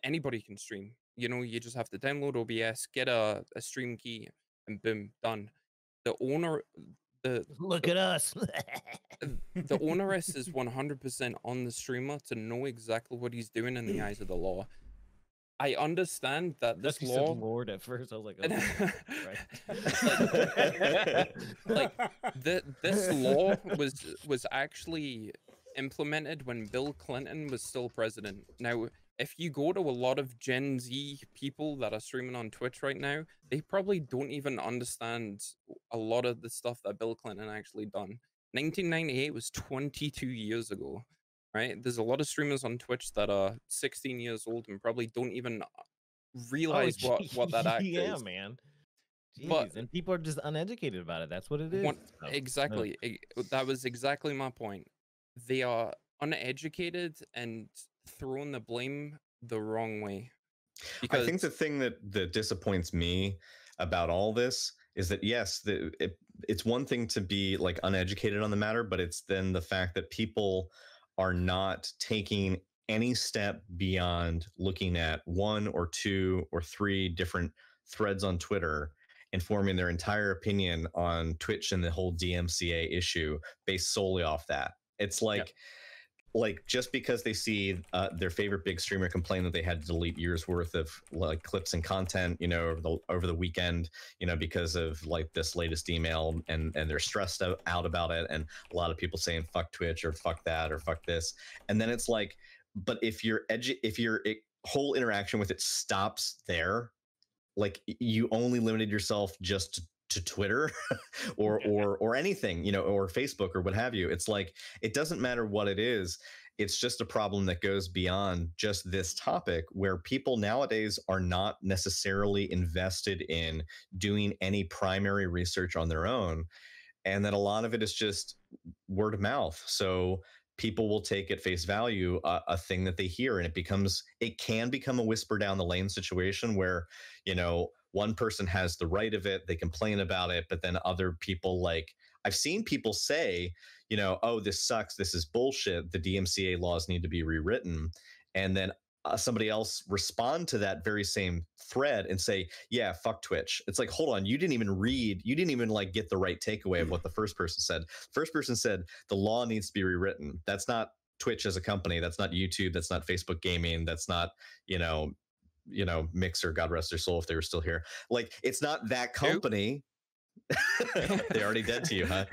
anybody can stream. You know, you just have to download OBS, get a stream key, and boom, done. Look at us. The onus is 100% on the streamer to know exactly what he's doing in the eyes of the law. I understand that this law. Lord at first, I was like, this law was actually implemented when Bill Clinton was still president. Now, if you go to a lot of Gen Z people that are streaming on Twitch right now, they probably don't even understand a lot of the stuff that Bill Clinton actually done. 1998 was 22 years ago, right? There's a lot of streamers on Twitch that are 16 years old and probably don't even realize what that act is. Yeah, man. Jeez, and people are just uneducated about it. That's what it is. Exactly. That was exactly my point. They are uneducated and throwing the blame the wrong way. I Because think the thing that disappoints me about all this is that yes, it's one thing to be like uneducated on the matter, but it's then the fact that people are not taking any step beyond looking at one or two or three different threads on Twitter and forming their entire opinion on Twitch and the whole DMCA issue based solely off that. It's like just because they see their favorite big streamer complain that they had to delete years worth of like clips and content, you know, over the weekend, you know, because of like this latest email, and they're stressed out about it, and a lot of people saying fuck Twitch or fuck that or fuck this, and then it's like, but if your whole interaction with it stops there, like you only limited yourself just to Twitter or anything, you know, or Facebook or what have you. It's like, it doesn't matter what it is. It's just a problem that goes beyond just this topic, where people nowadays are not necessarily invested in doing any primary research on their own. And that a lot of it is just word of mouth. So people will take at face value a thing that they hear, and it can become a whisper down the lane situation where, you know, one person has the right of it, they complain about it, but then other people, like I've seen people say, you know, oh, this sucks, this is bullshit, the DMCA laws need to be rewritten, and then somebody else respond to that very same thread and say, yeah, fuck Twitch. It's like, hold on, you didn't even like get the right takeaway of what the first person said. First person said the law needs to be rewritten. That's not Twitch as a company, that's not YouTube, that's not Facebook gaming, that's not, you know, Mixer, God rest their soul if they were still here. Like, it's not that company. They're already dead to you, huh?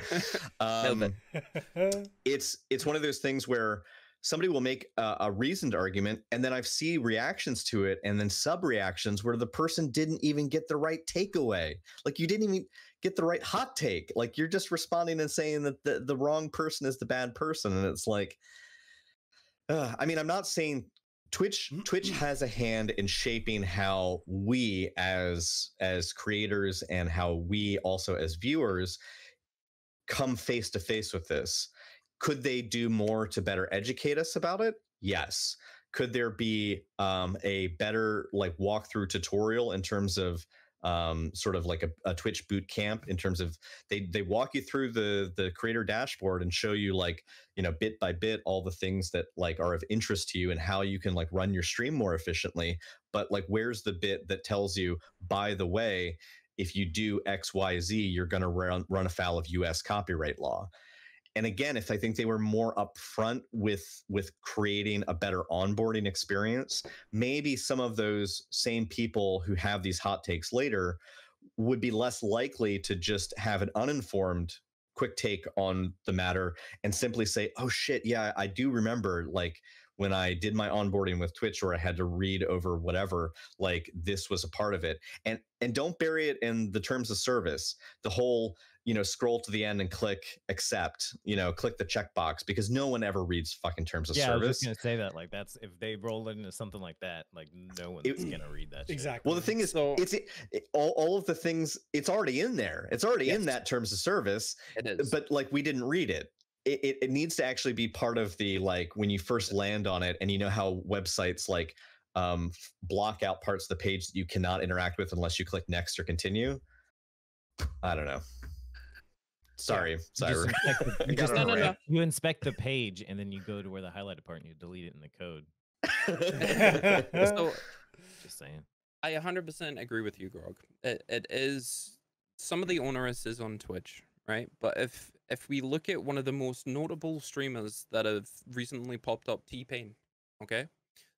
It's one of those things where somebody will make a reasoned argument, and then I've seen reactions to it and then sub reactions where the person didn't even get the right takeaway. Like, you didn't even get the right hot take. Like, you're just responding and saying that the wrong person is the bad person. And it's like, I mean, I'm not saying Twitch has a hand in shaping how we as creators and how we also as viewers come face to face with this. Could they do more to better educate us about it? Yes. Could there be a better like walkthrough tutorial in terms of sort of like a Twitch boot camp, in terms of they walk you through the creator dashboard and show you, like, you know, bit by bit all the things that like are of interest to you and how you can like run your stream more efficiently. But like, where's the bit that tells you, by the way, if you do XYZ, you're going to run afoul of US copyright law? And again, if I think they were more upfront with creating a better onboarding experience, maybe some of those same people who have these hot takes later would be less likely to just have an uninformed quick take on the matter and simply say, oh shit, yeah, I do remember, like, when I did my onboarding with Twitch, or I had to read over whatever, like, this was a part of it. And don't bury it in the terms of service. The whole, you know, scroll to the end and click accept, you know, click the checkbox, because no one ever reads fucking terms of service. I was just gonna say that, like, that's, if they roll it into something like that, like, no one's gonna read that shit. Exactly. Well, the thing is, So- all of the things, it's already in there. It's already in that terms of service. It is. But like, we didn't read it. It needs to actually be part of the, like, when you first land on it, and you know how websites like block out parts of the page that you cannot interact with unless you click next or continue. I don't know. Sorry. You inspect the page, and then you go to where the highlighted part and you delete it in the code. So, Just saying. I 100% agree with you, Grog. It is, some of the onerous is on Twitch, right? But if we look at one of the most notable streamers that have recently popped up, T-Pain, okay?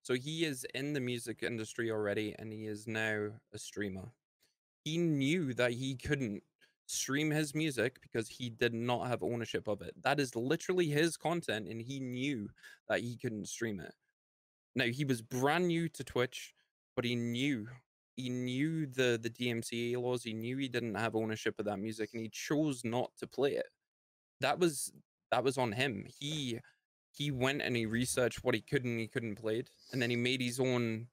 So he is in the music industry already, and he is now a streamer. He knew that he couldn't stream his music because he did not have ownership of it. That is literally his content, and he knew that he couldn't stream it. Now, he was brand new to Twitch, but he knew the DMCA laws. He knew he didn't have ownership of that music, and he chose not to play it. That was on him. He went and he researched what he could and he couldn't play it, and then he made his own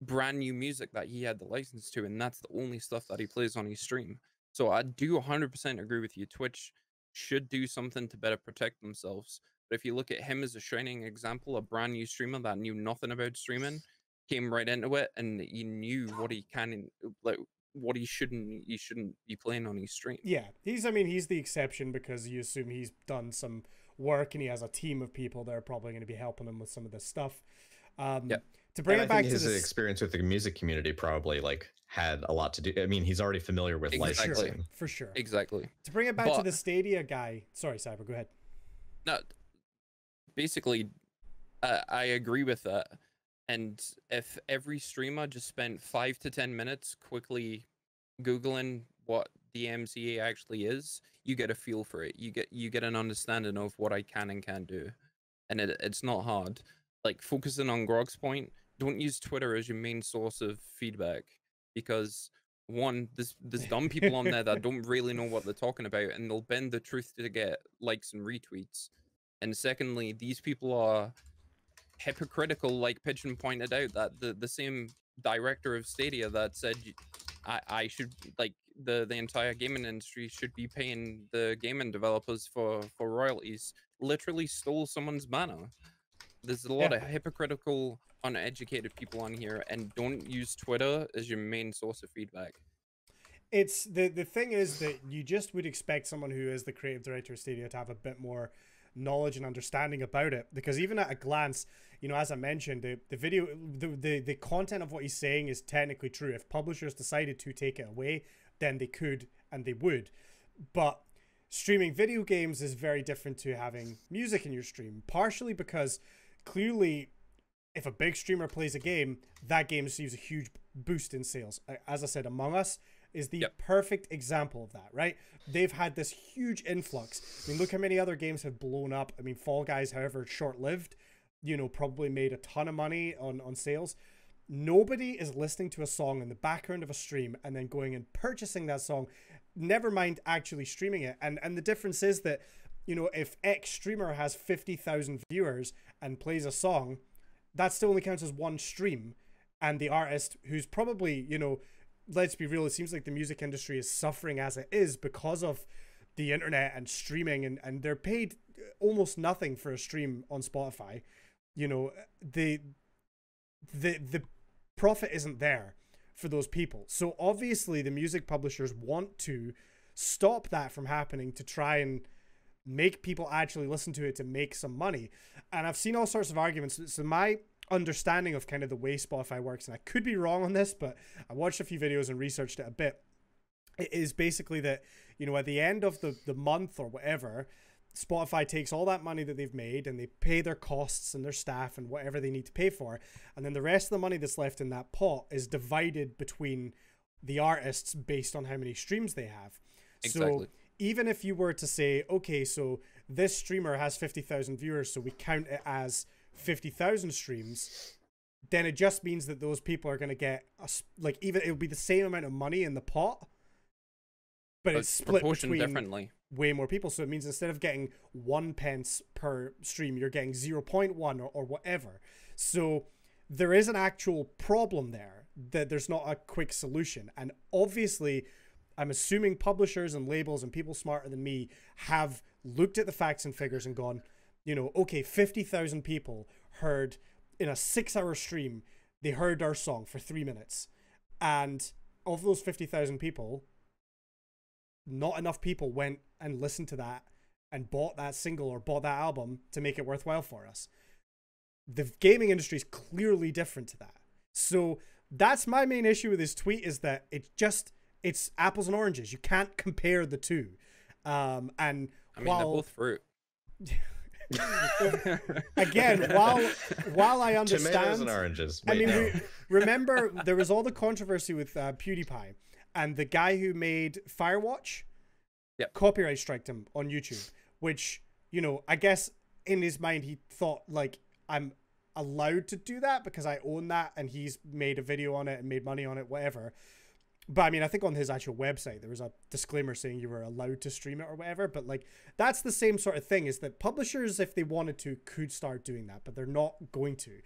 brand new music that he had the license to, and that's the only stuff that he plays on his stream. So I do 100% agree with you. Twitch should do something to better protect themselves, But if you look at him as a shining example, a brand new streamer that knew nothing about streaming, came right into it, and he knew what he can, like what he shouldn't be playing on his stream. Yeah, I mean, he's the exception because you assume he's done some work and he has a team of people that are probably going to be helping him with some of this stuff. Yeah. To bring and it back to his this experience with the music community probably like had a lot to do. I mean, he's already familiar with licensing. for sure. Exactly. To bring it back to the Stadia guy. Sorry, Cyber, go ahead. No, basically, I agree with that. And if every streamer just spent 5 to 10 minutes quickly Googling what the DMCA actually is, you get a feel for it. You get an understanding of what I can and can't do. And it's not hard. Like, focusing on Grog's point, don't use Twitter as your main source of feedback, because one, there's dumb people on there that don't really know what they're talking about, and they'll bend the truth to get likes and retweets. And secondly, these people are hypocritical, like Pigeon pointed out, that the same director of Stadia that said I should, like, the entire gaming industry should be paying the gaming developers for royalties, literally stole someone's banner. There's a lot of hypocritical, uneducated people on here, and don't use Twitter as your main source of feedback. It's the thing is that you just would expect someone who is the creative director of Stadia to have a bit more knowledge and understanding about it, because even at a glance, you know, as I mentioned, the video, the content of what he's saying is technically true. If publishers decided to take it away, then they could and they would. But streaming video games is very different to having music in your stream, partially because clearly if a big streamer plays a game, that game receives a huge boost in sales. As I said, Among Us is the perfect example of that, right? They've had this huge influx. I mean, look how many other games have blown up. I mean, Fall Guys, however short-lived, you know, probably made a ton of money on sales. Nobody is listening to a song in the background of a stream and then going and purchasing that song, never mind actually streaming it. And the difference is that, you know, if X streamer has 50,000 viewers and plays a song, that still only counts as one stream. And the artist, who's probably, you know, let's be real, it seems like the music industry is suffering as it is because of the internet and streaming, and they're paid almost nothing for a stream on Spotify. You know, the profit isn't there for those people. So obviously the music publishers want to stop that from happening to try and make people actually listen to it to make some money. And I've seen all sorts of arguments. So my understanding of kind of the way Spotify works, and I could be wrong on this, but I watched a few videos and researched it a bit. It is basically that, you know, at the end of the month or whatever, Spotify takes all that money that they've made and they pay their costs and their staff and whatever they need to pay for. And then the rest of the money that's left in that pot is divided between the artists based on how many streams they have. Exactly. So even if you were to say, okay, so this streamer has 50,000 viewers, so we count it as 50,000 streams, then it just means that those people are going to get like, even it'll be the same amount of money in the pot, but it's split between differently. Way more people. So it means instead of getting 1 pence per stream, you're getting 0.1 or whatever. So there is an actual problem there, that there's not a quick solution. And obviously, I'm assuming publishers and labels and people smarter than me have looked at the facts and figures and gone, you know, okay, 50,000 people heard in a 6-hour stream, they heard our song for 3 minutes. And of those 50,000 people, not enough people went and listened to that and bought that single or bought that album to make it worthwhile for us. The gaming industry is clearly different to that. So that's my main issue with this tweet, is that it's apples and oranges. You can't compare the two. And I mean, they're both fruit. Again, while I understand tomatoes and oranges. Wait, I mean, no. remember there was all the controversy with PewDiePie, and the guy who made Firewatch, copyright striked him on YouTube, which, you know, I guess in his mind he thought, like, I'm allowed to do that because I own that, and he's made a video on it and made money on it, whatever. But I mean, I think on his actual website, there was a disclaimer saying you were allowed to stream it or whatever. But like, that's the same sort of thing, is that publishers, if they wanted to, could start doing that, but they're not going to.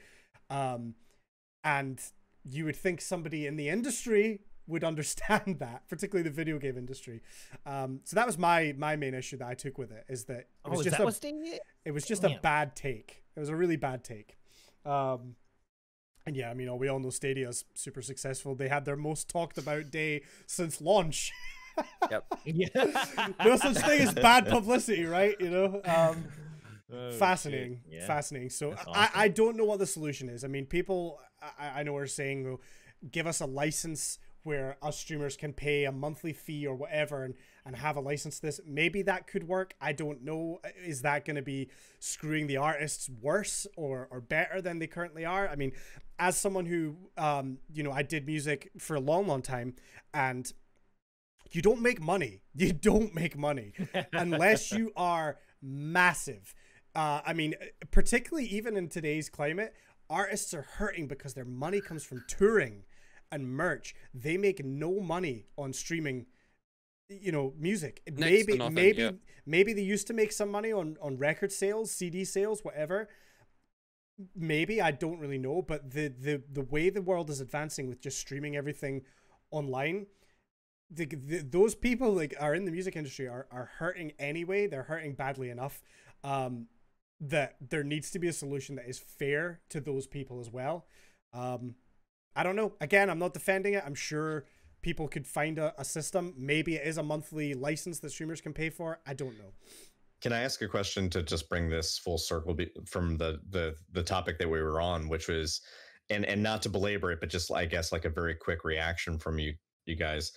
And you would think somebody in the industry would understand that, particularly the video game industry. So that was my main issue that I took with it, is that it was just it was just a bad take. It was a really bad take. And yeah, I mean, we all know Stadia's super successful. They had their most talked about day since launch. Yep. Yeah. No such thing as bad publicity, right? You know, fascinating, yeah. fascinating. So Awesome. I don't know what the solution is. I mean, people I know are saying, well, give us a license where us streamers can pay a monthly fee or whatever and have a license to this. Maybe that could work. I don't know. Is that going to be screwing the artists worse or better than they currently are? I mean, as someone who, you know, I did music for a long, long time, and you don't make money. You don't make money unless you are massive. I mean, particularly even in today's climate, artists are hurting because their money comes from touring and merch. They make no money on streaming, you know, music. Maybe they used to make some money on record sales, CD sales, whatever. Maybe, I don't really know, but the way the world is advancing with just streaming everything online, those people like are in the music industry are hurting anyway. They're hurting badly enough. That there needs to be a solution that is fair to those people as well. I don't know. Again, I'm not defending it. I'm sure people could find a system. Maybe it is a monthly license that streamers can pay for. I don't know. Can I ask a question to just bring this full circle from the topic that we were on, which was, and not to belabor it, but just, I guess, like a very quick reaction from you guys,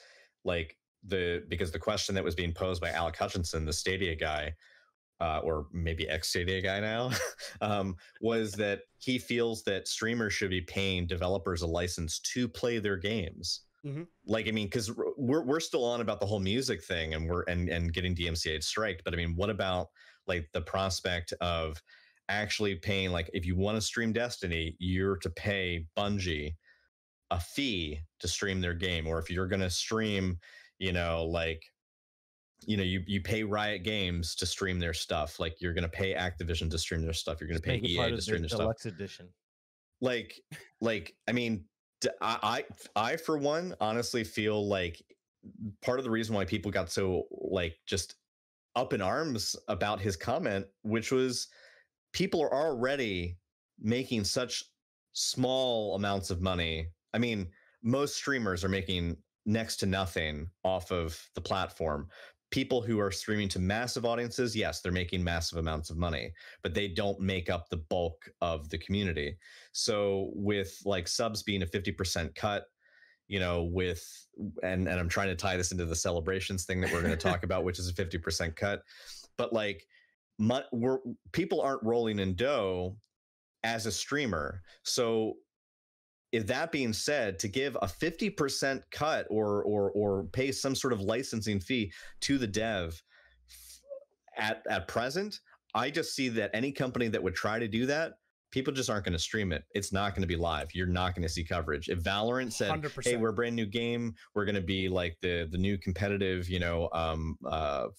like because the question that was being posed by Alec Hutchinson, the Stadia guy, or maybe ex-Stadia guy now, was that he feels that streamers should be paying developers a license to play their games. Mm-hmm. Like, I mean, because we're still on about the whole music thing, and we're getting DMCAs striked. But I mean, what about like the prospect of actually paying, like, if you want to stream Destiny, you're to pay Bungie a fee to stream their game, or if you're going to stream, you know, like, you know, you pay Riot Games to stream their stuff. Like, you're going to pay Activision to stream their stuff. You're going to pay EA to stream their stuff. Deluxe edition. Like, I mean, I for one honestly feel like part of the reason why people got so like just up in arms about his comment, which was people are already making such small amounts of money. I mean, most streamers are making next to nothing off of the platform. People who are streaming to massive audiences, yes, they're making massive amounts of money, but they don't make up the bulk of the community. So with like subs being a 50% cut, you know, with, and I'm trying to tie this into the celebrations thing that we're going to talk about, which is a 50% cut, but like people aren't rolling in dough as a streamer. So if that being said, to give a 50% cut or pay some sort of licensing fee to the dev at present, I just see that any company that would try to do that, people just aren't going to stream it. It's not going to be live. You're not going to see coverage. If Valorant said, 100%. Hey, we're a brand new game, we're going to be like the new competitive, you know,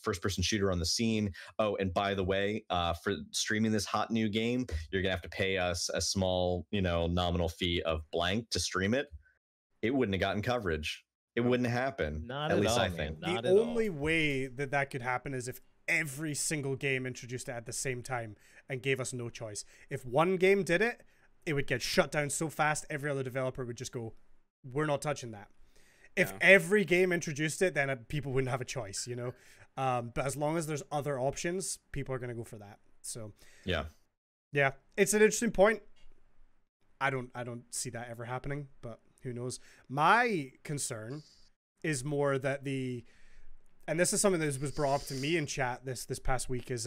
first person shooter on the scene. Oh, and by the way, for streaming this hot new game, you're going to have to pay us a small, you know, nominal fee of blank to stream it. It wouldn't have gotten coverage. It wouldn't happen. Not at least all, I think. The only way that could happen is if every single game introduced it at the same time and gave us no choice. If one game did it, it would get shut down so fast, every other developer would just go, we're not touching that. If every game introduced it, then people wouldn't have a choice, you know? But as long as there's other options, people are going to go for that. So yeah, it's an interesting point. I don't see that ever happening, but who knows? My concern is more that and this is something that was brought up to me in chat this past week, is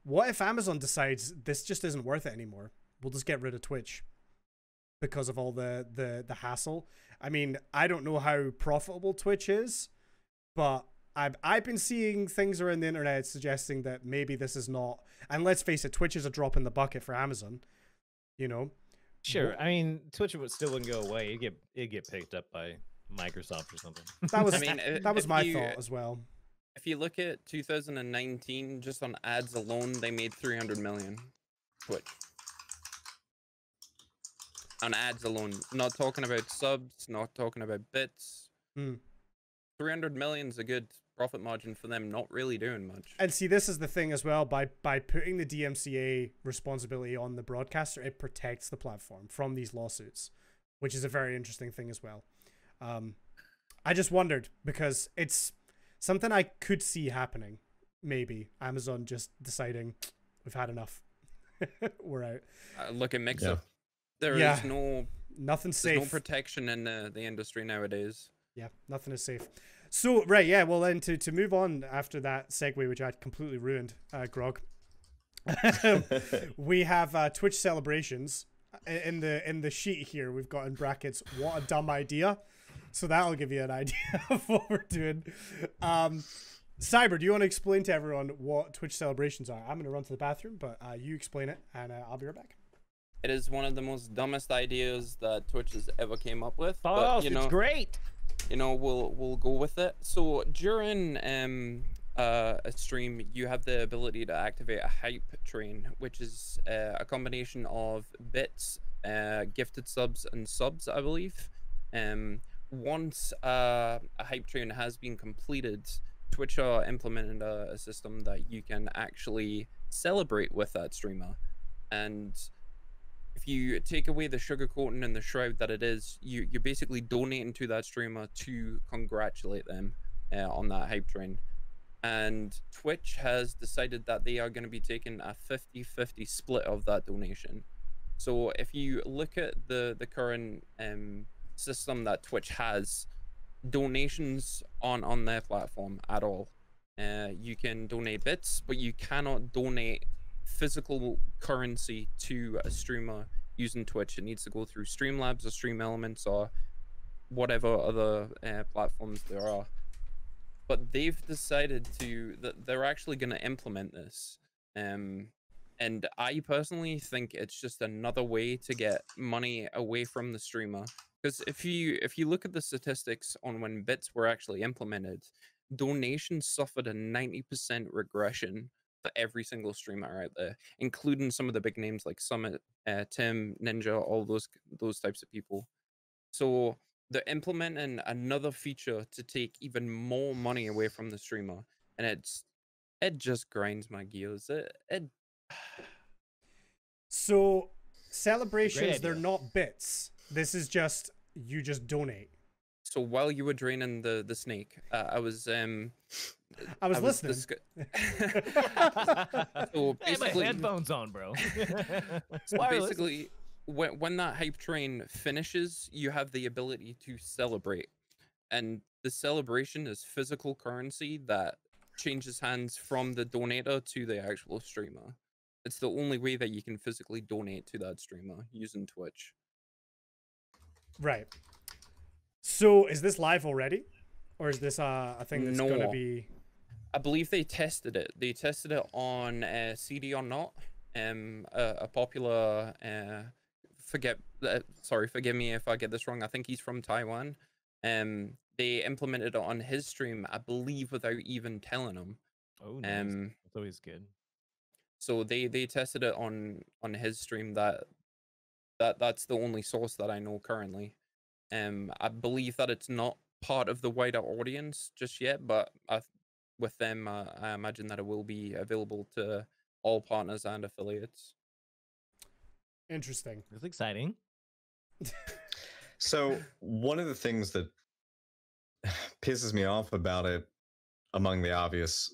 what if Amazon decides this just isn't worth it anymore? We'll just get rid of Twitch because of all the hassle. I mean, I don't know how profitable Twitch is, but I've been seeing things around the internet suggesting that maybe this is not. And let's face it, Twitch is a drop in the bucket for Amazon. You know. Sure. I mean, Twitch wouldn't go away. It'd get picked up by Microsoft or something. That was that was my thought as well. If you look at 2019, just on ads alone, they made 300 million. Twitch. On ads alone, not talking about subs, not talking about bits, Hmm. 300 million's a good profit margin for them, not really doing much. And see, this is the thing as well. By putting the DMCA responsibility on the broadcaster, it protects the platform from these lawsuits, which is a very interesting thing as well. I just wondered because it's something I could see happening. Maybe Amazon just deciding we've had enough. We're out. Look at Mixer. Yeah. There Yeah. is no Nothing's there's safe. no protection in the industry nowadays. Yeah, nothing is safe. So, right, yeah, well then to move on after that segue, which I completely ruined, Grog, we have Twitch celebrations. In the sheet here, we've got in brackets, what a dumb idea. So that'll give you an idea of what we're doing. Cyber, do you want to explain to everyone what Twitch celebrations are? I'm going to run to the bathroom, but you explain it, and I'll be right back. It is one of the most dumbest ideas that Twitch has ever came up with. Oh, but, you it's know, great. you know, we'll go with it. So during a stream, you have the ability to activate a hype train, which is a combination of bits, gifted subs, and subs, I believe. Once a hype train has been completed, Twitch are implementing a system that you can actually celebrate with that streamer. And if you take away the sugarcoating and the shroud that it is, you're basically donating to that streamer to congratulate them on that hype train. And Twitch has decided that they are going to be taking a 50-50 split of that donation. So if you look at the current system that Twitch has, donations on their platform at all. You can donate bits, but you cannot donate physical currency to a streamer using Twitch. It needs to go through Streamlabs or Stream Elements or whatever other platforms there are. But they've decided that they're actually going to implement this. And I personally think it's just another way to get money away from the streamer. Because if you look at the statistics on when bits were actually implemented, donations suffered a 90% regression for every single streamer out there, including some of the big names like Summit, Tim, Ninja, all those types of people. So they're implementing another feature to take even more money away from the streamer, and it just grinds my gears. So celebrations, they're idea. not bits. This is just you just donate. So while you were draining the snake, I was listening. So Hey, my basically, headphones on, bro. so Wireless. basically, when that hype train finishes, you have the ability to celebrate, and the celebration is physical currency that changes hands from the donator to the actual streamer. It's the only way that you can physically donate to that streamer using Twitch. Right. So is this live already? Or is this a thing that's going to No. be... I believe they tested it. They tested it on CD or Not, a popular forgive me if I get this wrong. I think he's from Taiwan. They implemented it on his stream, I believe, without even telling him. Oh, nice. That's always good. So they tested it on his stream. That's the only source that I know currently. I believe that it's not part of the wider audience just yet, but with them, I imagine that it will be available to all partners and affiliates. Interesting. That's exciting. So one of the things that pisses me off about it, among the obvious,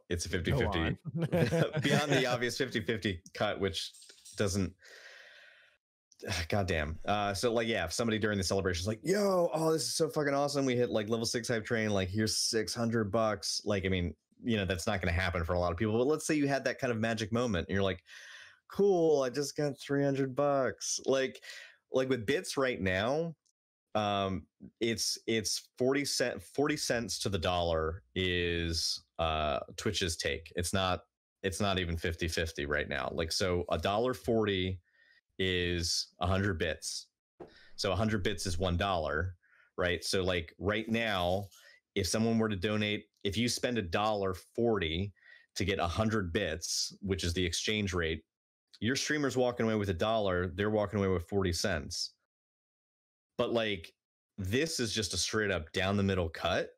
it's a 50-50, beyond the obvious 50-50 cut, which doesn't, goddamn. So like, yeah, if somebody during the celebration is like, yo, oh, this is so fucking awesome, we hit like level 6 hype train, like here's $600. Like, I mean, that's not going to happen for a lot of people, but let's say you had that kind of magic moment and you're like, cool, I just got $300. Like with bits right now, it's 40 cents to the dollar is Twitch's take. It's not even 50-50 right now. Like, so $1.40 is 100 bits. So 100 bits is $1, right? So like right now, if someone were to donate, if you spend $1.40 to get 100 bits, which is the exchange rate, your streamer's walking away with $1, they're walking away with 40 cents. But like this is just a straight up down the middle cut.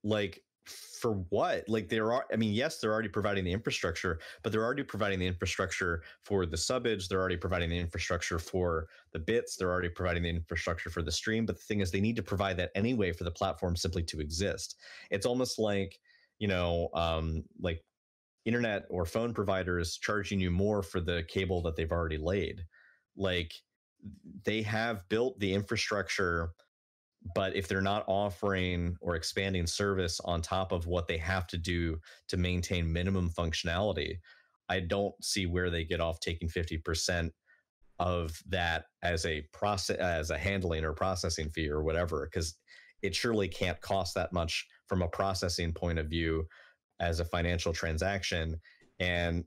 Like, for what? Like, I mean, yes, they're already providing the infrastructure, but they're already providing the infrastructure for the subage. They're already providing the infrastructure for the bits. They're already providing the infrastructure for the stream. But the thing is, they need to provide that anyway for the platform simply to exist. It's almost like, like internet or phone providers charging you more for the cable that they've already laid. Like, they have built the infrastructure, but if they're not offering or expanding service on top of what they have to do to maintain minimum functionality, I don't see where they get off taking 50% of that as a handling or processing fee or whatever, because it surely can't cost that much from a processing point of view as a financial transaction. And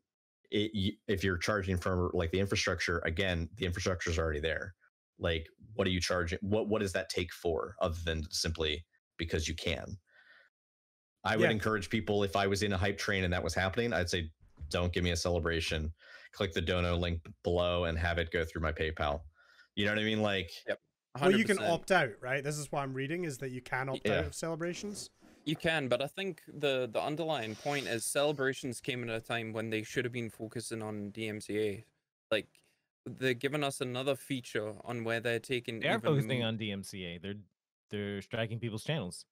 if you're charging for like the infrastructure, again, the infrastructure is already there. Like, what are you charging? What does that take for, other than simply because you can? I would encourage people, if I was in a hype train and that was happening, I'd say, don't give me a celebration. Click the dono link below and have it go through my PayPal. You know what I mean? Like, Yep. 100%. Well, you can opt out, right? This is what I'm reading, is that you can opt out of celebrations. You can, but I think the underlying point is celebrations came at a time when they should have been focusing on DMCA. Like, they're giving us another feature on where they're taking. They are focusing on DMCA. They're striking people's channels.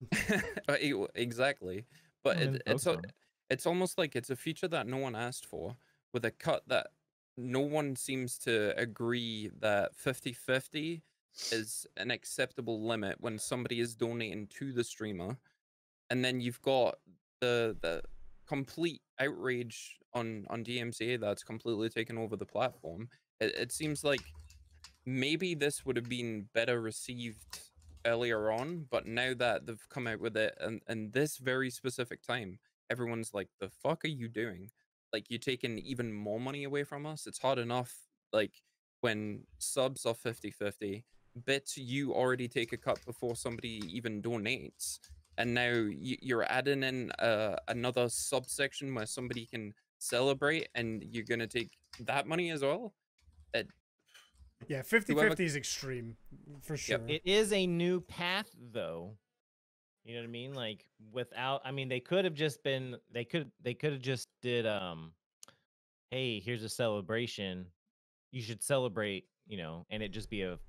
Exactly, but it's almost like it's a feature that no one asked for, with a cut that no one seems to agree that 50/50 is an acceptable limit when somebody is donating to the streamer. And then you've got the complete outrage on DMCA that's completely taken over the platform. It seems like maybe this would have been better received earlier on, but now that they've come out with it and this very specific time, everyone's like, the fuck are you doing? Like, you're taking even more money away from us. It's hard enough, like, when subs are 50/50, bits you already take a cut before somebody even donates. And now you're adding in another subsection where somebody can celebrate, and you're going to take that money as well. Yeah, 50/50 is extreme, for sure. It is a new path, though. You know what I mean? Like, without, I mean, they could have just been, they could have just did, hey, here's a celebration. You should celebrate, and it just be a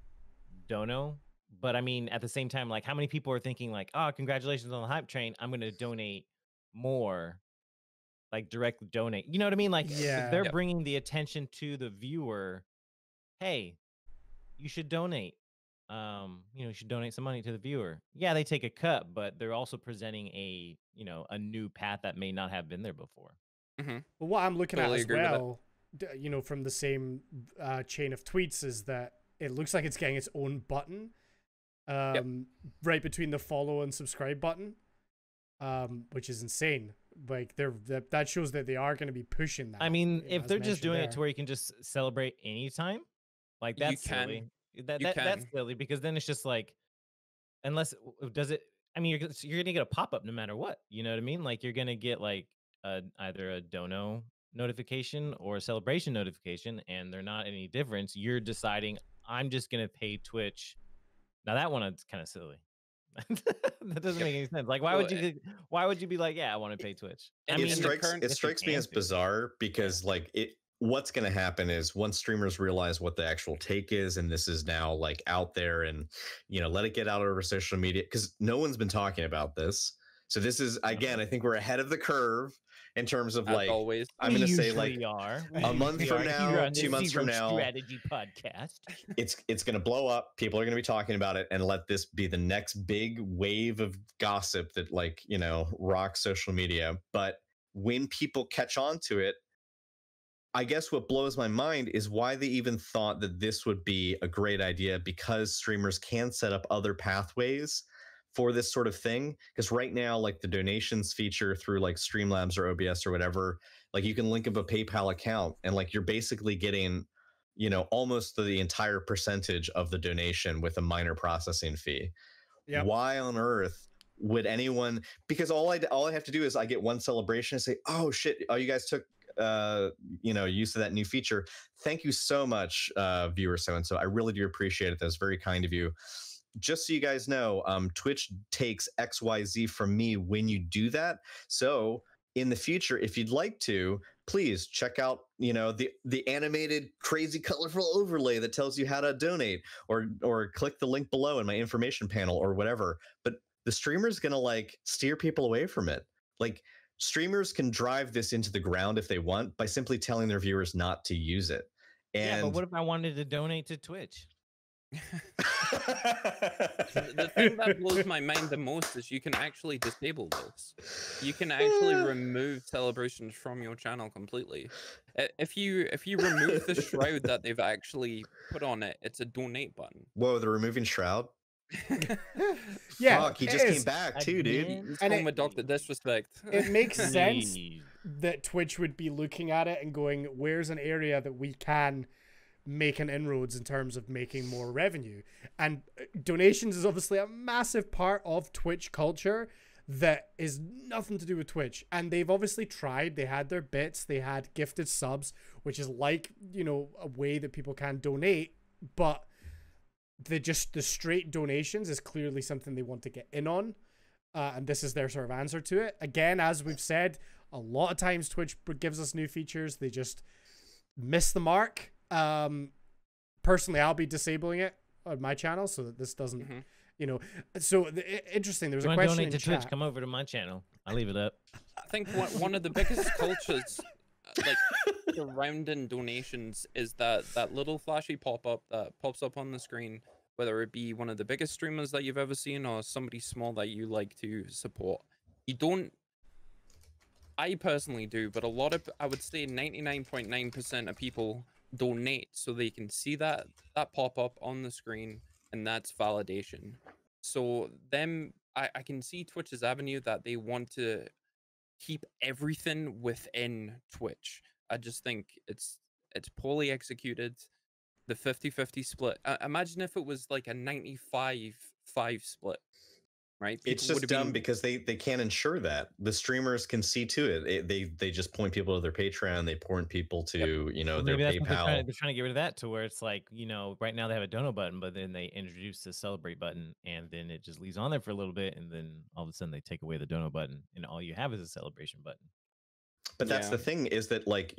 dono. But I mean, at the same time, like, how many people are thinking like, oh, congratulations on the hype train, I'm going to donate more, like direct donate. You know what I mean? Like, they're bringing the attention to the viewer. Hey, you should donate. You should donate some money to the viewer. Yeah, they take a cut, but they're also presenting a new path that may not have been there before. Mm-hmm. But what I'm looking at as well, from the same chain of tweets, is that it looks like it's getting its own button. Right between the follow and subscribe button, which is insane. Like, that shows that they are going to be pushing that. I mean, if they're just doing it to where you can just celebrate anytime, like, that's silly. That's silly, because then it's just like, unless I mean, you're gonna get a pop-up no matter what. You know what I mean? Like, you're gonna get like either a dono notification or a celebration notification, and they're not any difference. You're deciding, I'm just gonna pay Twitch. Now that one is kind of silly. That doesn't make any sense. Like, why would you be like, yeah, I want to pay Twitch? It strikes me as bizarre, because like, what's going to happen is, once streamers realize what the actual take is, and this is now like out there, and let it get out over social media, because no one's been talking about this. So this is, again, I think we're ahead of the curve in terms of, like, always. I'm going to say, like, a month from now, 2 months from now, strategy podcast. It's going to blow up. People are going to be talking about it, and let this be the next big wave of gossip that, like, rocks social media. But when people catch on to it, I guess what blows my mind is why they even thought that this would be a great idea, because streamers can set up other pathways for this sort of thing. Because right now, like, the donations feature through like Streamlabs or OBS or whatever, like, you can link up a PayPal account, and like, you're basically getting, almost the entire percentage of the donation with a minor processing fee. Yep. Why on earth would anyone? Because all I have to do is I get one celebration and say, oh shit, oh, you guys took use of that new feature. Thank you so much, viewer so and so. I really do appreciate it. That's very kind of you. just so you guys know, Twitch takes XYZ from me when you do that. So in the future, if you'd like to, please check out, you know, the animated crazy colorful overlay that tells you how to donate, or click the link below in my information panel or whatever. But the streamer's gonna like steer people away from it. Like, streamers can drive this into the ground if they want by simply telling their viewers not to use it. And Yeah, but what if I wanted to donate to Twitch? The thing that blows my mind the most is you can actually disable this. You can actually remove celebrations from your channel completely. If you remove the shroud that they've actually put on it, it's a donate button. Whoa, they're removing Shroud? Yeah, Fuck, he it just is. came back too, dude. It's And called it- Dr. Disrespect. It makes sense Please. that Twitch would be looking at it and going, where's an area that we can make an inroads in terms of making more revenue? And donations is obviously a massive part of Twitch culture that is nothing to do with Twitch. And they've obviously tried. They had their bits. They had gifted subs, which is like, you know, a way that people can donate. But the straight donations is clearly something they want to get in on. And this is their sort of answer to it. Again, as we've said, a lot of times Twitch gives us new features. They just miss the mark. Personally, I'll be disabling it on my channel so that this doesn't, you know. So interesting. There was You a want to question donate in to Twitch? chat. Come over to my channel. I'll leave it up. I think one of the biggest cultures, like surrounding donations, is that little flashy pop-up that pops up on the screen, whether it be one of the biggest streamers that you've ever seen or somebody small that you like to support. You don't. I personally do, but a lot of, I would say 99.9% of people donate so they can see that pop up on the screen, and that's validation. So them, I can see Twitch's avenue that they want to keep everything within Twitch. I just think it's poorly executed. The 50-50 split. Imagine if it was like a 95-5 split. Right? It's People just would've dumb been- because they can't ensure that. The streamers can see to it. They just point people to their Patreon. They point people to, you know, Well, their maybe that's what PayPal. they're trying to get rid of that, to where it's like, you know, right now they have a dono button, but then they introduce the celebrate button, and then it just leaves on there for a little bit, and then all of a sudden they take away the dono button, and all you have is a celebration button. But that's Yeah. the thing, is that like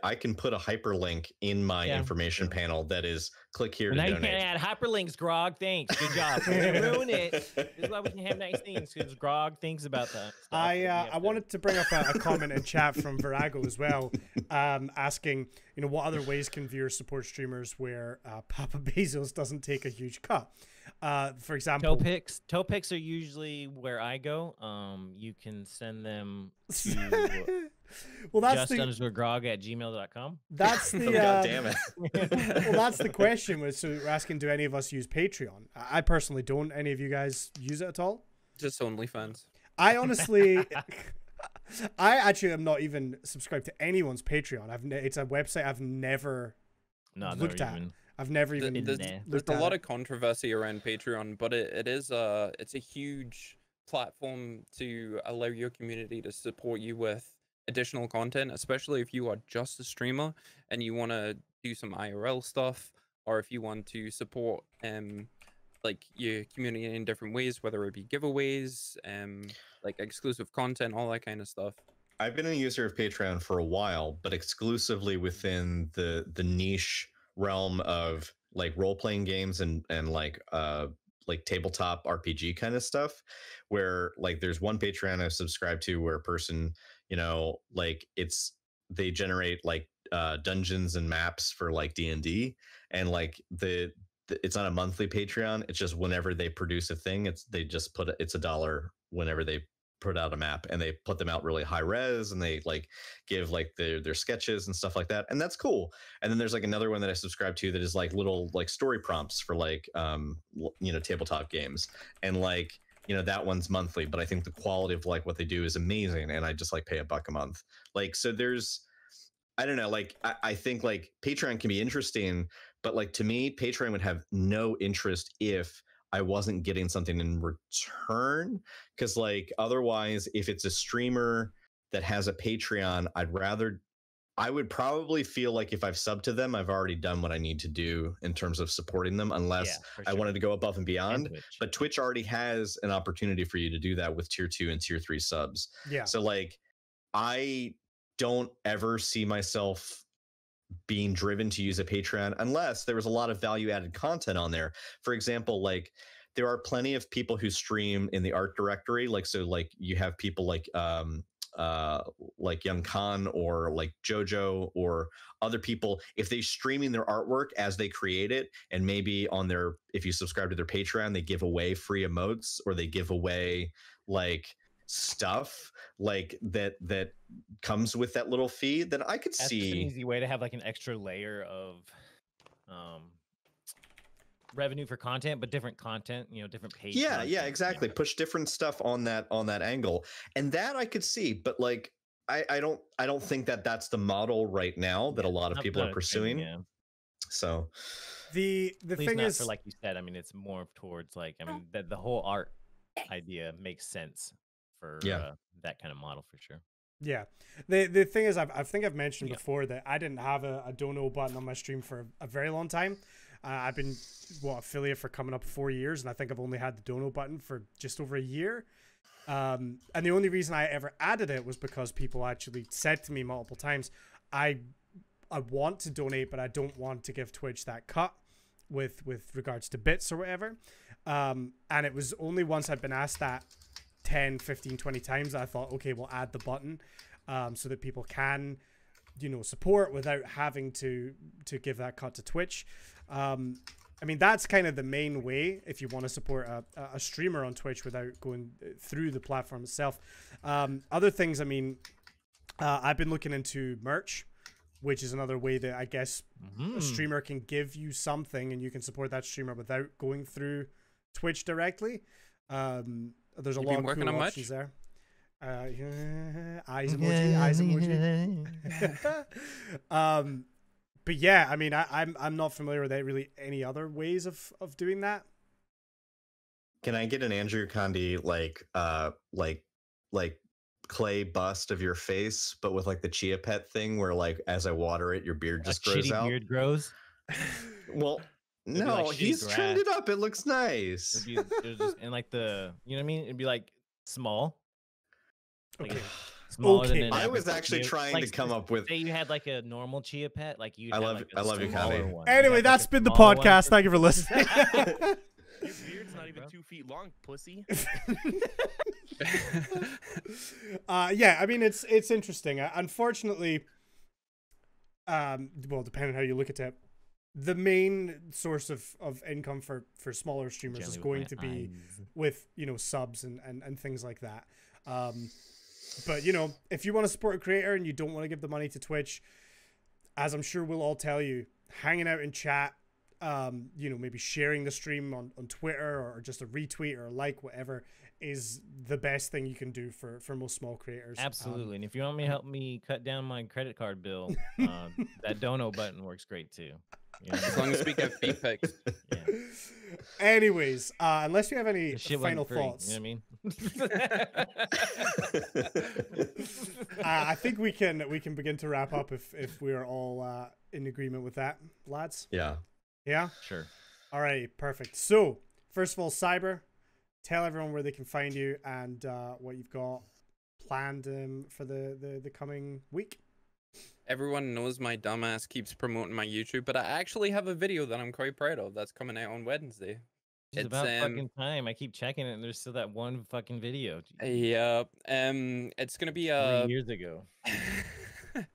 I can put a hyperlink in my Yeah, information panel that is click here Well, now to you donate. can't add hyperlinks, Grog. Thanks. Good job. You ruin it. This is why we can have nice things, because Grog thinks about that. Stuff that we have I wanted to bring up a comment in chat from Virago as well, asking, you know, what other ways can viewers support streamers where Papa Bezos doesn't take a huge cut? For example, Toe picks are usually where I go. You can send them to well, that's the just_grog@gmail.com. that's the Oh, God damn it. well, that's the question. Was, so we're asking, do any of us use Patreon? I personally don't. Any of you guys use it at all? Just OnlyFans. I honestly, I actually am not even subscribed to anyone's Patreon. It's a website I've never No, I've looked never at. even. I've never Th- even There's, Nah. there's looked a at lot it. of controversy around Patreon, but it's a huge platform to allow your community to support you with additional content, especially if you are just a streamer and you want to do some IRL stuff, or if you want to support like your community in different ways, whether it be giveaways, like exclusive content, all that kind of stuff. I've been a user of Patreon for a while, but exclusively within the niche realm of like role playing games and like tabletop RPG kind of stuff, where like there's one Patreon I've subscribed to where a person, you know, like they generate like dungeons and maps for like D&D, and like it's not a monthly Patreon. It's just whenever they produce a thing, it's $1 whenever they put out a map, and they put them out really high res, and they like give like their sketches and stuff like that, and that's cool. And then there's like another one that I subscribe to that is like little like story prompts for like you know, tabletop games, and like, you know, that one's monthly, but I think the quality of like what they do is amazing, and I just like pay $1 a month. Like, so there's, I don't know, like I think like Patreon can be interesting, but like to me, Patreon would have no interest if I wasn't getting something in return. Because like otherwise, if it's a streamer that has a Patreon, I'd rather I would probably feel like if I've subbed to them, I've already done what I need to do in terms of supporting them, unless for I sure. wanted to go above and beyond. Twitch. But Twitch already has an opportunity for you to do that with tier 2 and tier 3 subs. Yeah. So like, I don't ever see myself being driven to use a Patreon unless there was a lot of value added content on there. For example, like there are plenty of people who stream in the art directory. Like, so like you have people like Young Khan or like Jojo or other people, if they streaming their artwork as they create it, and maybe on their, if you subscribe to their Patreon, they give away free emotes or they give away like stuff like that comes with that little fee, then I could That's see just an easy way to have like an extra layer of revenue for content, but different content, different paid content. Yeah, exactly. Push different stuff on that angle, and that I could see. But like, I don't think that that's the model right now that a lot of people are pursuing. Yeah. So the thing is, for, like you said, I mean, it's more towards like, I mean, the whole art idea makes sense for that kind of model for sure. Yeah, the thing is, I think I've mentioned before that I didn't have a dono button on my stream for a very long time. I've been affiliate for coming up 4 years, and I think I've only had the dono button for just over a year. And the only reason I ever added it was because people actually said to me multiple times, I want to donate, but I don't want to give Twitch that cut with regards to bits or whatever. And it was only once I'd been asked that 10, 15, 20 times that I thought, okay, we'll add the button so that people can, support without having to give that cut to Twitch. I mean, that's kind of the main way if you want to support a streamer on Twitch without going through the platform itself. Other things, I mean, I've been looking into merch, which is another way that I guess a streamer can give you something and you can support that streamer without going through Twitch directly. There's a lot of cool options there. Eyes emoji. But yeah, I mean, I'm not familiar with really any other ways of doing that. Can I get an Andrew Condi like clay bust of your face, but with like the Chia Pet thing, where like as I water it, your beard just grows out? Beard grows. Well, no, like he's grass. trimmed it up. It looks nice. And like the, you know what I mean? It'd be like small. Okay. Smaller than an I was average actually chia. trying to come up with. Say you had like a normal Chia Pet, like you. I love you, Connie. Anyway, that's been the podcast. Thank you for listening. Your beard's not even 2 feet long, pussy. Yeah, I mean, it's interesting. Unfortunately, well, depending on how you look at it, the main source of income for smaller streamers is going to be with subs and things like that. But if you want to support a creator and you don't want to give the money to Twitch, as I'm sure we'll all tell you, hanging out in chat, maybe sharing the stream on Twitter or just a retweet or a like, whatever, is the best thing you can do for most small creators. Absolutely. And if you want me to help me cut down my credit card bill, that dono button works great too. As long as we get feed pics. Yeah. Anyways, unless you have any final free, thoughts, you know what I mean? I think we can begin to wrap up if we are all in agreement with that, lads. Yeah. Yeah. Sure. All right. Perfect. So first of all, Cyber, tell everyone where they can find you and what you've got planned for the coming week. Everyone knows my dumbass keeps promoting my YouTube, but I actually have a video that I'm quite proud of that's coming out on Wednesday. It's about fucking time. I keep checking it, and there's still that one fucking video. Yeah. It's gonna be 3 years ago.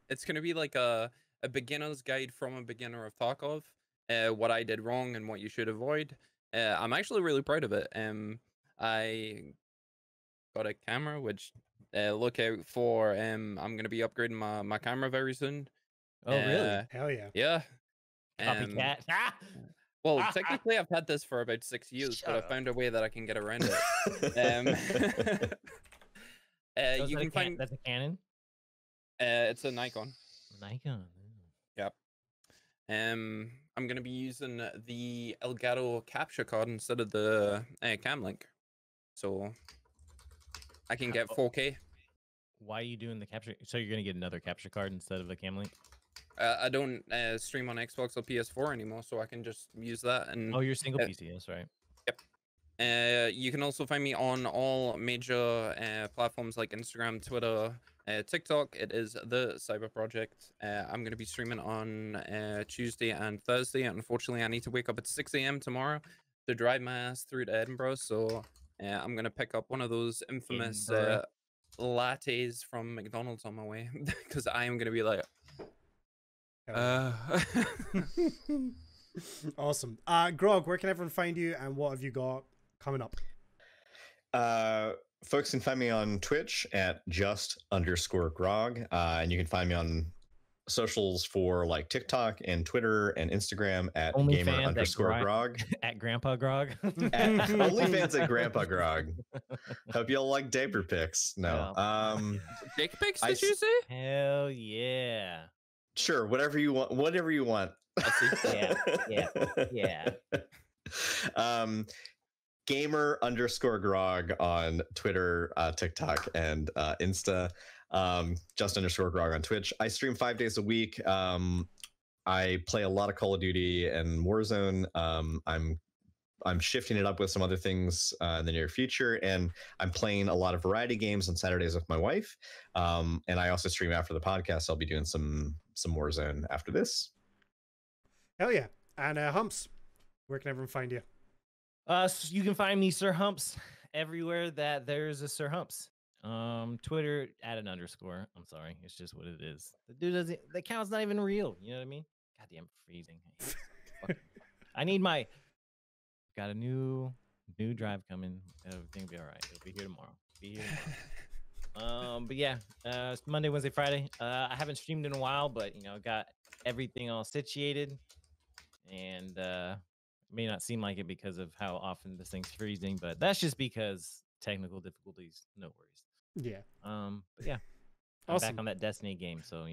It's gonna be like a beginner's guide from a beginner of Tarkov. What I did wrong and what you should avoid. I'm actually really proud of it. I got a camera, which look out for. I'm gonna be upgrading my camera very soon. Oh really? Hell yeah. Yeah. Copycat. Well, technically, I've had this for about 6 years, but I found a way that I can get around it. You can find that's a Canon. It's a Nikon. Nikon. Yep. I'm gonna be using the Elgato capture card instead of the Camlink, so I can get 4K. Why are you doing the capture? So you're gonna get another capture card instead of a cam link? I don't stream on Xbox or PS4 anymore, so I can just use that. And Oh, you're single uh, PC. That's right. you can also find me on all major platforms like Instagram, Twitter, TikTok. It is the Cyber Project. I'm going to be streaming on Tuesday and Thursday. Unfortunately, I need to wake up at 6 a.m. tomorrow to drive my ass through to Edinburgh. So I'm going to pick up one of those infamous Edinburgh. lattes from McDonald's on my way because I am going to be like, Awesome. Grog, where can everyone find you, and what have you got coming up? Folks can find me on Twitch at just_grog, and you can find me on socials for like TikTok and Twitter and Instagram at gamer_grog. At Grandpa Grog. OnlyFans at Grandpa Grog. Hope y'all like diaper pics. No. dick pics, did you say? Hell yeah. Sure, whatever you want. Whatever you want. Yeah. Gamer_grog on Twitter, TikTok, and Insta. Just_grog on Twitch. I stream 5 days a week. I play a lot of Call of Duty and Warzone. I'm shifting it up with some other things in the near future, and I'm playing a lot of variety games on Saturdays with my wife. And I also stream after the podcast. I'll be doing some Warzone after this. Hell yeah. And Humps, where can everyone find you? So you can find me, Sir Humps, everywhere that there's a Sir Humps. Twitter @an_. I'm sorry, it's just what it is. The dude doesn't. The account's not even real. You know what I mean? Goddamn freezing. I need my. Got a new drive coming. Everything will be all right. It'll be here tomorrow. But yeah, it's Monday, Wednesday, Friday. I haven't streamed in a while, but got everything all situated, and it may not seem like it because of how often this thing's freezing, but that's just because technical difficulties. No worries. Yeah. But yeah, I'm Awesome. back on that Destiny game, so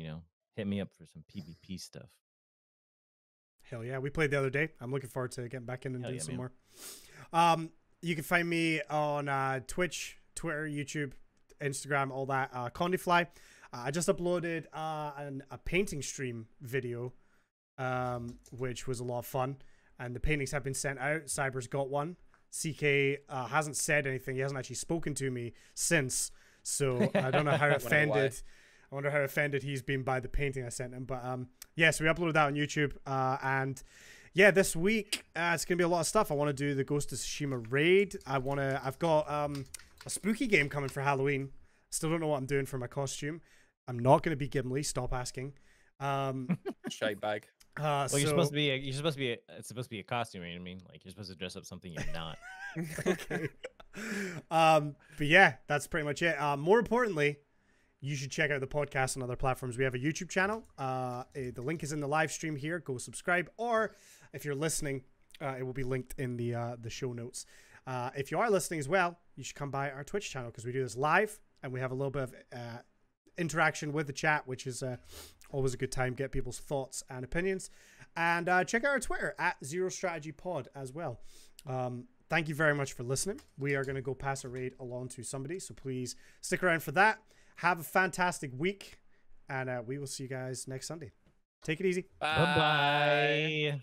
hit me up for some PvP stuff. Hell yeah, we played the other day. I'm looking forward to getting back in and doing some man. more. You can find me on Twitch, Twitter, YouTube, Instagram, all that. Condyfly. I just uploaded a painting stream video, which was a lot of fun, and the paintings have been sent out. Cyber's got one. CK hasn't said anything. He hasn't actually spoken to me since, so I don't know how offended. I wonder how offended he's been by the painting I sent him. But yeah, so we uploaded that on YouTube, and yeah, this week it's gonna be a lot of stuff. I want to do the Ghost of Tsushima raid. I've got a spooky game coming for Halloween. Still don't know what I'm doing for my costume. I'm not gonna be Gimli. Stop asking. Shite bag. Well, you're supposed to be. It's supposed to be a costume. You know what I mean? Like you're supposed to dress up something you're not. Okay. But yeah, that's pretty much it. More importantly, you should check out the podcast on other platforms. We have a YouTube channel. The link is in the live stream here. Go subscribe, or if you're listening, it will be linked in the show notes. If you are listening as well, you should come by our Twitch channel because we do this live and we have a little bit of interaction with the chat, which is always a good time. Get people's thoughts and opinions, and check out our Twitter @ZeroStrategyPod as well. Thank you very much for listening. We are going to go pass a raid along to somebody, so please stick around for that. Have a fantastic week, and we will see you guys next Sunday. Take it easy. Bye. Bye.